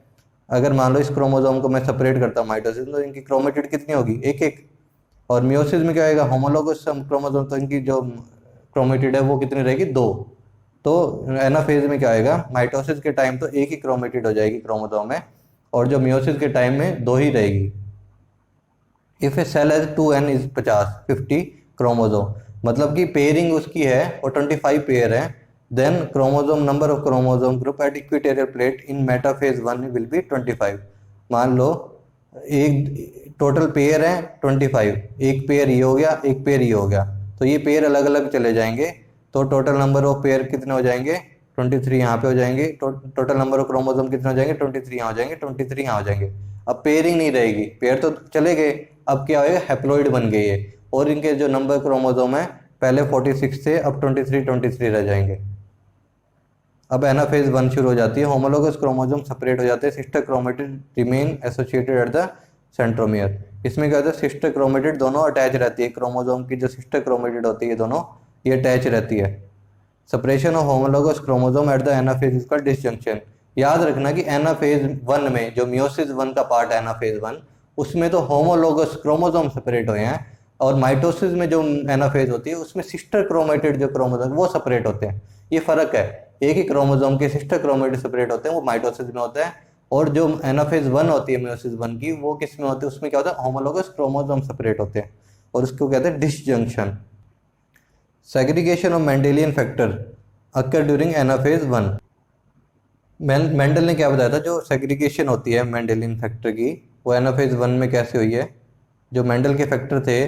Speaker 1: अगर मान लो इस क्रोमोसोम को मैं सेपरेट करता हूँ माइटोसिस, तो इनकी क्रोमेटिड कितनी होगी, एक एक। और मियोसिस में क्या होगा, होमोलोगस क्रोमोसोम, तो इनकी जो क्रोमेटिड है वो कितनी रहेगी, 2। तो एनाफेज में क्या आएगा, माइटोसिस के टाइम तो एक ही क्रोमेटिड हो जाएगी क्रोमोसोम में, और जो मियोसिस के टाइम में 2 ही रहेगी। If a cell has 2n is 50 chromosome, मतलब कि पेयरिंग उसकी है और 25 पेयर है, then chromosome number of chromosome group at equatorial plate in metaphase 1 will be 25। मान लो एक टोटल पेयर है 25, एक पेयर ये हो गया, एक पेयर ये हो गया, तो ये पेयर अलग अलग चले जाएंगे, तो टोटल नंबर ऑफ पेयर कितने हो जाएंगे, 23 यहाँ पे हो जाएंगे। टोटल नंबर ऑफ क्रोमोसोम कितने हो जाएंगे, 23 यहाँ हो जाएंगे, 23 यहाँ हो जाएंगे। अब पेयरिंग नहीं रहेगी, पेयर तो चले गए, अब क्या होएगा, हैप्लॉइड बन गए ये, और इनके जो नंबर क्रोमोसोम है पहले 46 थे, अब 23 रह जाएंगे। अब एनाफेज 1 शुरू हो जाती है, होमोलोगस क्रोमोसोम सेपरेट हो जाते हैं, sister chromatid remain associated at the centromere. इसमें क्या होता है, सिस्टर क्रोमेटिड दोनों अटैच रहती है, क्रोमोसोम की जो सिस्टर क्रोमेटिड होती है दोनों ये अटैच रहती है। Separation of homologous chromosome at the anaphase is called disjunction. याद रखना कि एनाफेज 1 में, जो मियोसिस 1 का पार्ट है एनाफेज 1, उसमें तो होमोलोगस क्रोमोसोम सेपरेट हुए हैं, और माइटोसिस में जो एनाफेज होती है उसमें सिस्टर क्रोमेटिड जो क्रोमोसोम वो सेपरेट होते हैं। ये फर्क है, एक ही क्रोमोसोम के सिस्टर क्रोमेटिड सेपरेट होते हैं, वो माइटोसिस में होता है, और जो एनाफेज 1 होती है मियोसिस 1 की, वो किस में होती है, उसमें क्या होता है, होमोलोगस क्रोमोसोम सेपरेट होते हैं, और उसको कहते हैं disjunction. Segregation of Mendelian factor occur during anaphase 1। Mendel ने क्या बताया था, जो सेग्रीगेशन होती है मेंडेलियन फैक्टर की, वो एनाफेज 1 में कैसे हुई है। जो मेंडल के फैक्टर थे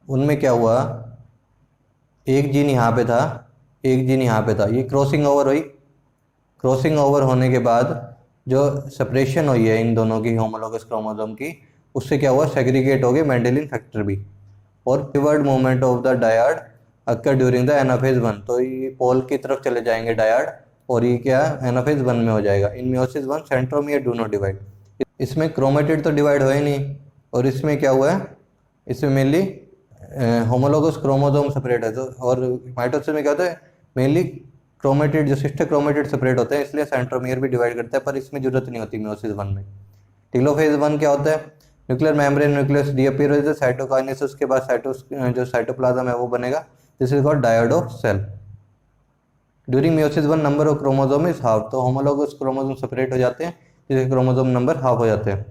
Speaker 1: उनमें क्या हुआ, एक जीन यहाँ पे था, एक जीन यहाँ पे था, ये क्रॉसिंग ओवर हुई, क्रॉसिंग ओवर होने के बाद जो सेपरेशन हुई है इन दोनों की होमोलोगस क्रोमोसोम की, उससे क्या हुआ, सेग्रीगेट हो गए मेंडेलियन फैक्टर भी। और pivot movement of the dyad occur during the anaphase 1, तो ये पोल की तरफ चले जाएंगे डायड, और ये क्या एनाफेज 1 में हो जाएगा। इन meiosis 1 centromere do not divide. इसमें क्रोमेटिड तो डिवाइड हो ही नहीं, और इसमें क्या हुआ है, इसमें मेनली होमोलोगस क्रोमोसोम सेपरेट है, तो और माइटोसिस में क्या होता है, मेनली क्रोमेटिड जो सिस्टर क्रोमेटिड सेपरेट होते हैं, इसलिए सेंट्रोमियर भी डिवाइड करता है, पर इसमें जरूरत नहीं होती मियोसिस 1 में। टेलोफेज 1 क्या होता है, न्यूक्लियर मेम्ब्रेन न्यूक्लियस डीअपीयर हो जाता है, साइटोकाइनेसिस, उसके बाद जो साइटोप्लाज्म है वो बनेगा, this is called dyad of cell. During meiosis 1 number of chromosome is half, तो होमोलोगस क्रोमोसोम सेपरेट हो जाते हैं, जिसके क्रोमोसोम नंबर हाफ हो जाते हैं।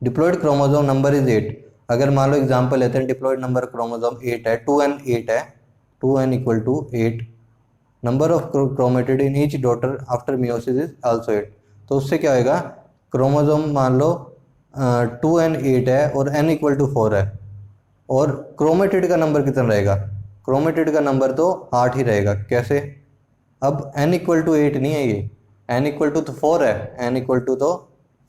Speaker 1: Diploid chromosome number is 8। अगर मान लो एग्जांपल लेते हैं, डिप्लॉयड नंबर क्रोमोसोम 8 है, 2n 8 है, 2n equal to 8, number of chromatid in each daughter after meiosis is also 8। तो उससे क्या होएगा, क्रोमोसोम मान लो 2n 8 है और n इक्वल टू 4 है, और क्रोमेटिड का नंबर कितना रहेगा, क्रोमेटिड का नंबर तो 8 ही रहेगा। कैसे, अब n इक्वल टू 8 नहीं है, ये n इक्वल टू तो 4 है, n इक्वल टू तो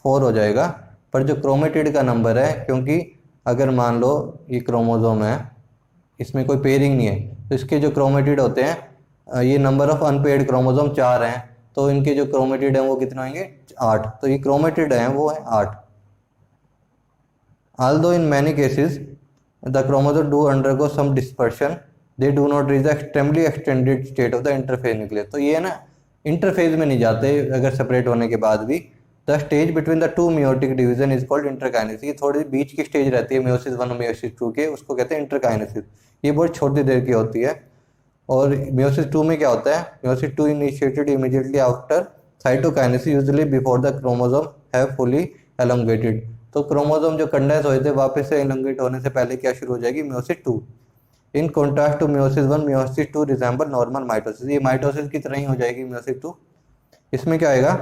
Speaker 1: 4 हो जाएगा, पर जो क्रोमेटिड का नंबर है, क्योंकि अगर मान लो ये क्रोमोसोम है, इसमें कोई पेयरिंग नहीं है, तो इसके जो क्रोमेटिड होते हैं, ये नंबर ऑफ अनपेयर्ड क्रोमोसोम 4 हैं, तो इनके जो क्रोमेटिड हैं वो कितने होंगे, 8, तो ये क्रोमेटिड हैं वो है 8। Although in many cases the chromosomes do undergo some dispersion, they do not reach the extremely extended state of the interphase nucleus। तो ये ना इंटरफेज में नहीं जाते अगर सेपरेट होने के बाद भी। The stage between the two meiotic division is called interkinesis. ये थोड़ी बीच की स्टेज रहती है मियोसिस 1 और मियोसिस 2 के, उसको कहते हैं इंटरकाइनेसिस। ये बहुत छोटी देर की होती है। और मियोसिस 2 में क्या होता है, meiosis 2 initiated immediately after cytokinesis, usually before the chromosome have fully elongated. तो क्रोमोसोम जो कंडेंस हुए थे वापस से एलोंगेट होने से पहले क्या शुरू हो जाएगी, meiosis 2। In contrast to meiosis 1, meiosis 2 resemble normal mitosis. ये माइटोसिस की तरह ही हो जाएगी मियोसिस 2। इसमें क्या आएगा,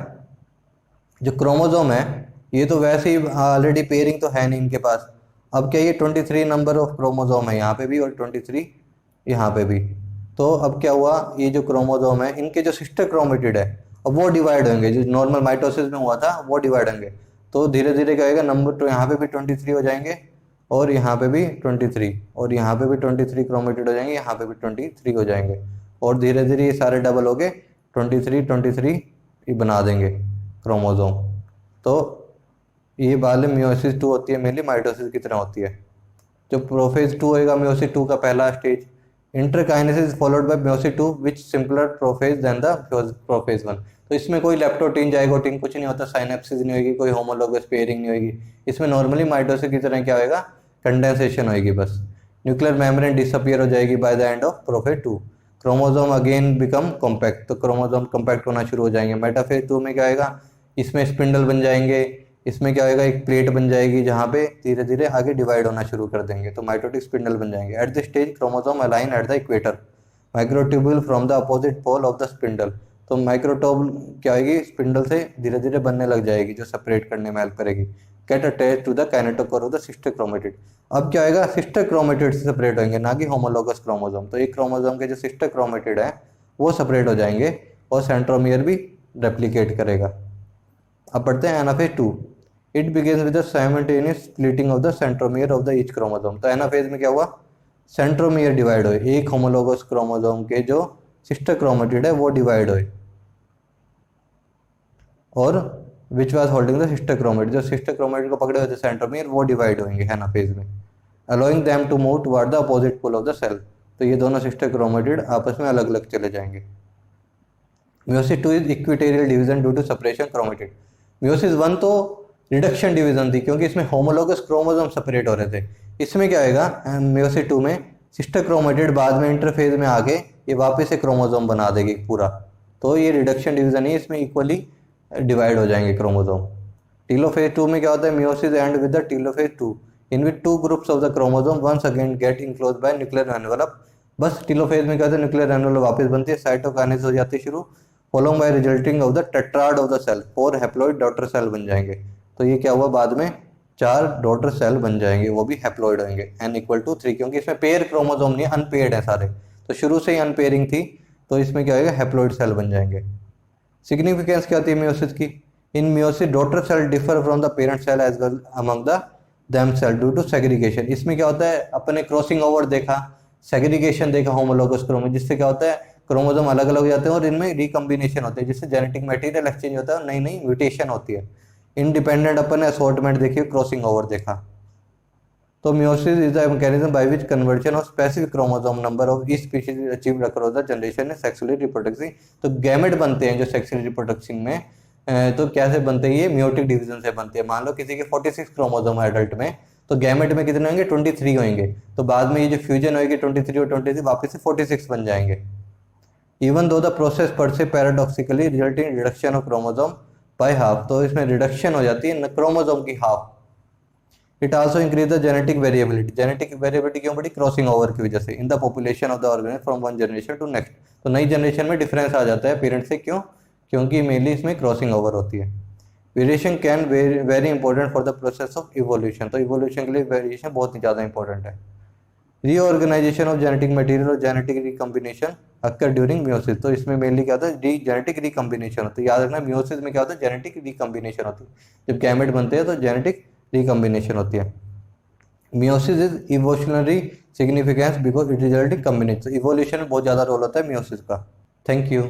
Speaker 1: जो क्रोमोजोम है ये तो वैसे ही ऑलरेडी पेयरिंग तो है नहीं इनके पास। अब क्या, ये 23 नंबर ऑफ क्रोमोजोम है यहाँ पे भी और 23 यहाँ पे भी। तो अब क्या हुआ, ये जो क्रोमोजोम है इनके जो सिस्टर क्रोमेटिड है अब वो डिवाइड होंगे, जो नॉर्मल माइटोसिस में हुआ था वो डिवाइड होंगे। तो धीरे धीरे क्या होगा, नंबर तो यहाँ पे भी 23 हो जाएंगे और यहाँ पे भी 23 और यहाँ पे भी 23 क्रोमेटिड हो जाएंगे, यहाँ पे भी 23 हो जाएंगे और धीरे धीरे ये सारे डबल हो गए 23 ये बना देंगे क्रोमोजोम। तो ये वाले मियोसिस 2 होती है, मेनली माइटोसिस की तरह होती है। जो प्रोफेज 2 होएगा मियोसिस 2 का पहला stage, interkinesis followed by meiosis 2 which simpler prophase than the prophase 1। तो इसमें कोई लेप्टोटीन जाइगोटीन कुछ नहीं होता, साइनेप्सिस नहीं होगी, कोई होमोलोगस पेयरिंग नहीं होगी। इसमें नॉर्मली माइटोसिस की तरह क्या होएगा, कंडेंसेशन होगी बस। न्यूक्लियर मेम्ब्रेन डिसअपियर हो जाएगी by the end of prophase 2। Chromosome again become compact, तो क्रोमोजोम कॉम्पैक्ट होना शुरू हो जाएंगे। मेटाफेज 2 में क्या आएगा, इसमें स्पिंडल बन जाएंगे, इसमें क्या होगा, एक प्लेट बन जाएगी जहाँ पे धीरे धीरे आगे डिवाइड होना शुरू कर देंगे, तो माइटोटिक स्पिंडल बन जाएंगे। At this stage chromosome align at the equator, microtubule from the opposite pole of the spindle. तो माइक्रोट्यूब्यूल क्या होगी, स्पिंडल से धीरे धीरे बनने लग जाएगी जो सेपरेट करने में हेल्प करेगी। Get attach to the kinetochore of the sister chromatid. अब क्या होगा, सिस्टर क्रोमेटिड से सेपरेट होंगे, ना कि होमोलोगस क्रोमोसोम। तो एक क्रोमोसोम के जो सिस्टर क्रोमेटिड है वो सेपरेट हो जाएंगे और सेंट्रोमियर भी रेप्लिकेट करेगा। अब पढ़ते हैं anaphase 2। It begins with the simultaneous splitting of the centromere of the each chromosome. तो एनाफेज में क्या हुआ, सेंट्रोमियर डिवाइड हुए, एक होमोलोगस क्रोमोसोम के जो सिस्टर क्रोमेटिड है वो डिवाइड हुए और which was holding the sister chromatid, जो सिस्टर क्रोमेटिड को पकड़े हुए थे सेंट्रोमियर वो डिवाइड होंगे एनाफेज में, allowing them to move toward the opposite pole of the cell. तो ये दोनों सिस्टर क्रोमेटिड आपस में अलग अलग चले जाएंगे। Meiosis 2 is equatorial division due to separation chromatid. Meiosis 1 तो रिडक्शन डिवीजन थी क्योंकि इसमें होमोलोगस क्रोमोसोम सेपरेट हो रहे थे। इसमें क्या आएगा, मियोसिस 2 में सिस्टर क्रोमेटिड बाद में इंटरफेज में आके ये वापस से क्रोमोसोम बना देगी पूरा। तो ये रिडक्शन डिवीजन है, इसमें इक्वली डिवाइड हो जाएंगे क्रोमोसोम। टीलोफेज 2 में क्या होता है, meiosis end with the telophase 2 in which 2 groups of the chromosome once again get enclosed by nuclear envelope. बस टीलोफेज में क्या होता है, न्यूक्लियर एनवेलप वापस बनती है, साइटोकाइनेसिस हो जाती है शुरू, following by resulting of the tetrad of the cell, 4 haploid daughter cell बन जाएंगे। तो ये क्या हुआ, बाद में 4 डॉटर सेल बन जाएंगे, वो भी हैप्लॉइड होंगे, n=3, क्योंकि इसमें पेयर क्रोमोसोम नहीं, अनपेयर्ड है सारे, तो शुरू से ही अनपेयरिंग थी, तो इसमें क्या होगा, हैप्लॉइड सेल बन जाएंगे। सिग्निफिकेंस क्या होती है मियोसिस की, in meiosis daughter cell differ from the parent cell as well among the them cell due to segregation. इसमें क्या होता है, अपने क्रॉसिंग ओवर देखा, सेग्रीगेशन देखा होमोलोगस क्रोमोसोम, जिससे क्या होता है क्रोमोसोम अलग अलग हो जाते हैं और इनमें रिकम्बिनेशन होते हैं, जिससे जेनेटिक मटेरियल एक्सचेंज होता है और नई नई म्यूटेशन होती है। इंडिपेंडेंट अपन असॉर्टमेंट देखिए, क्रॉसिंग ओवर देखा। तो meiosis is the mechanism by which conversion of specific chromosome number of each species achieved across the generation in sexually reproduction. तो गैमेट बनते हैं जो सेक्सुअली रिप्रोडक्शन में, तो कैसे बनते हैं, ये मियोटिक डिवीजन से बनते हैं। मान लो किसी के 46 क्रोमोसोम है एडल्ट में, तो गैमेट में कितने होंगे, 23 होंगे, तो बाद में ये जो फ्यूजन होगी 23 और 23 वापस से 46 बन जाएंगे। Even though the process per se paradoxically resulting reduction of chromosome by half, तो इसमें रिडक्शन हो जाती है क्रोमोसोम की half. It also increase the genetic variability, genetic variability क्यों बढ़ी, क्रॉसिंग ओवर की वजह से, in the population of the organism from one generation to next. तो नई जनरेशन में डिफरेंस आ जाता है पेरेंट से, क्यों, क्योंकि मेनली इसमें क्रॉसिंग ओवर होती है। Variation can very important for the process of evolution, तो इवोल्यूशन के लिए वेरिएशन बहुत ही ज़्यादा इंपॉर्टेंट है। रीऑर्गेनाइजेशन ऑफ जेनेटिक मटेरियल और genetic recombination occur during meiosis, तो इसमें मेनली क्या होता है, जेनेटिक रिकम्बिनेशन होता है। याद रखना मियोसिस में क्या होता है, जेनेटिक रिकम्बिनेशन होती है, जब गैमेट बनते हैं तो जेनेटिक रिकम्बिनेशन होती है। Meiosis is evolutionary significance because it result in combination, evolution में बहुत ज़्यादा रोल होता है मियोसिस का। Thank you.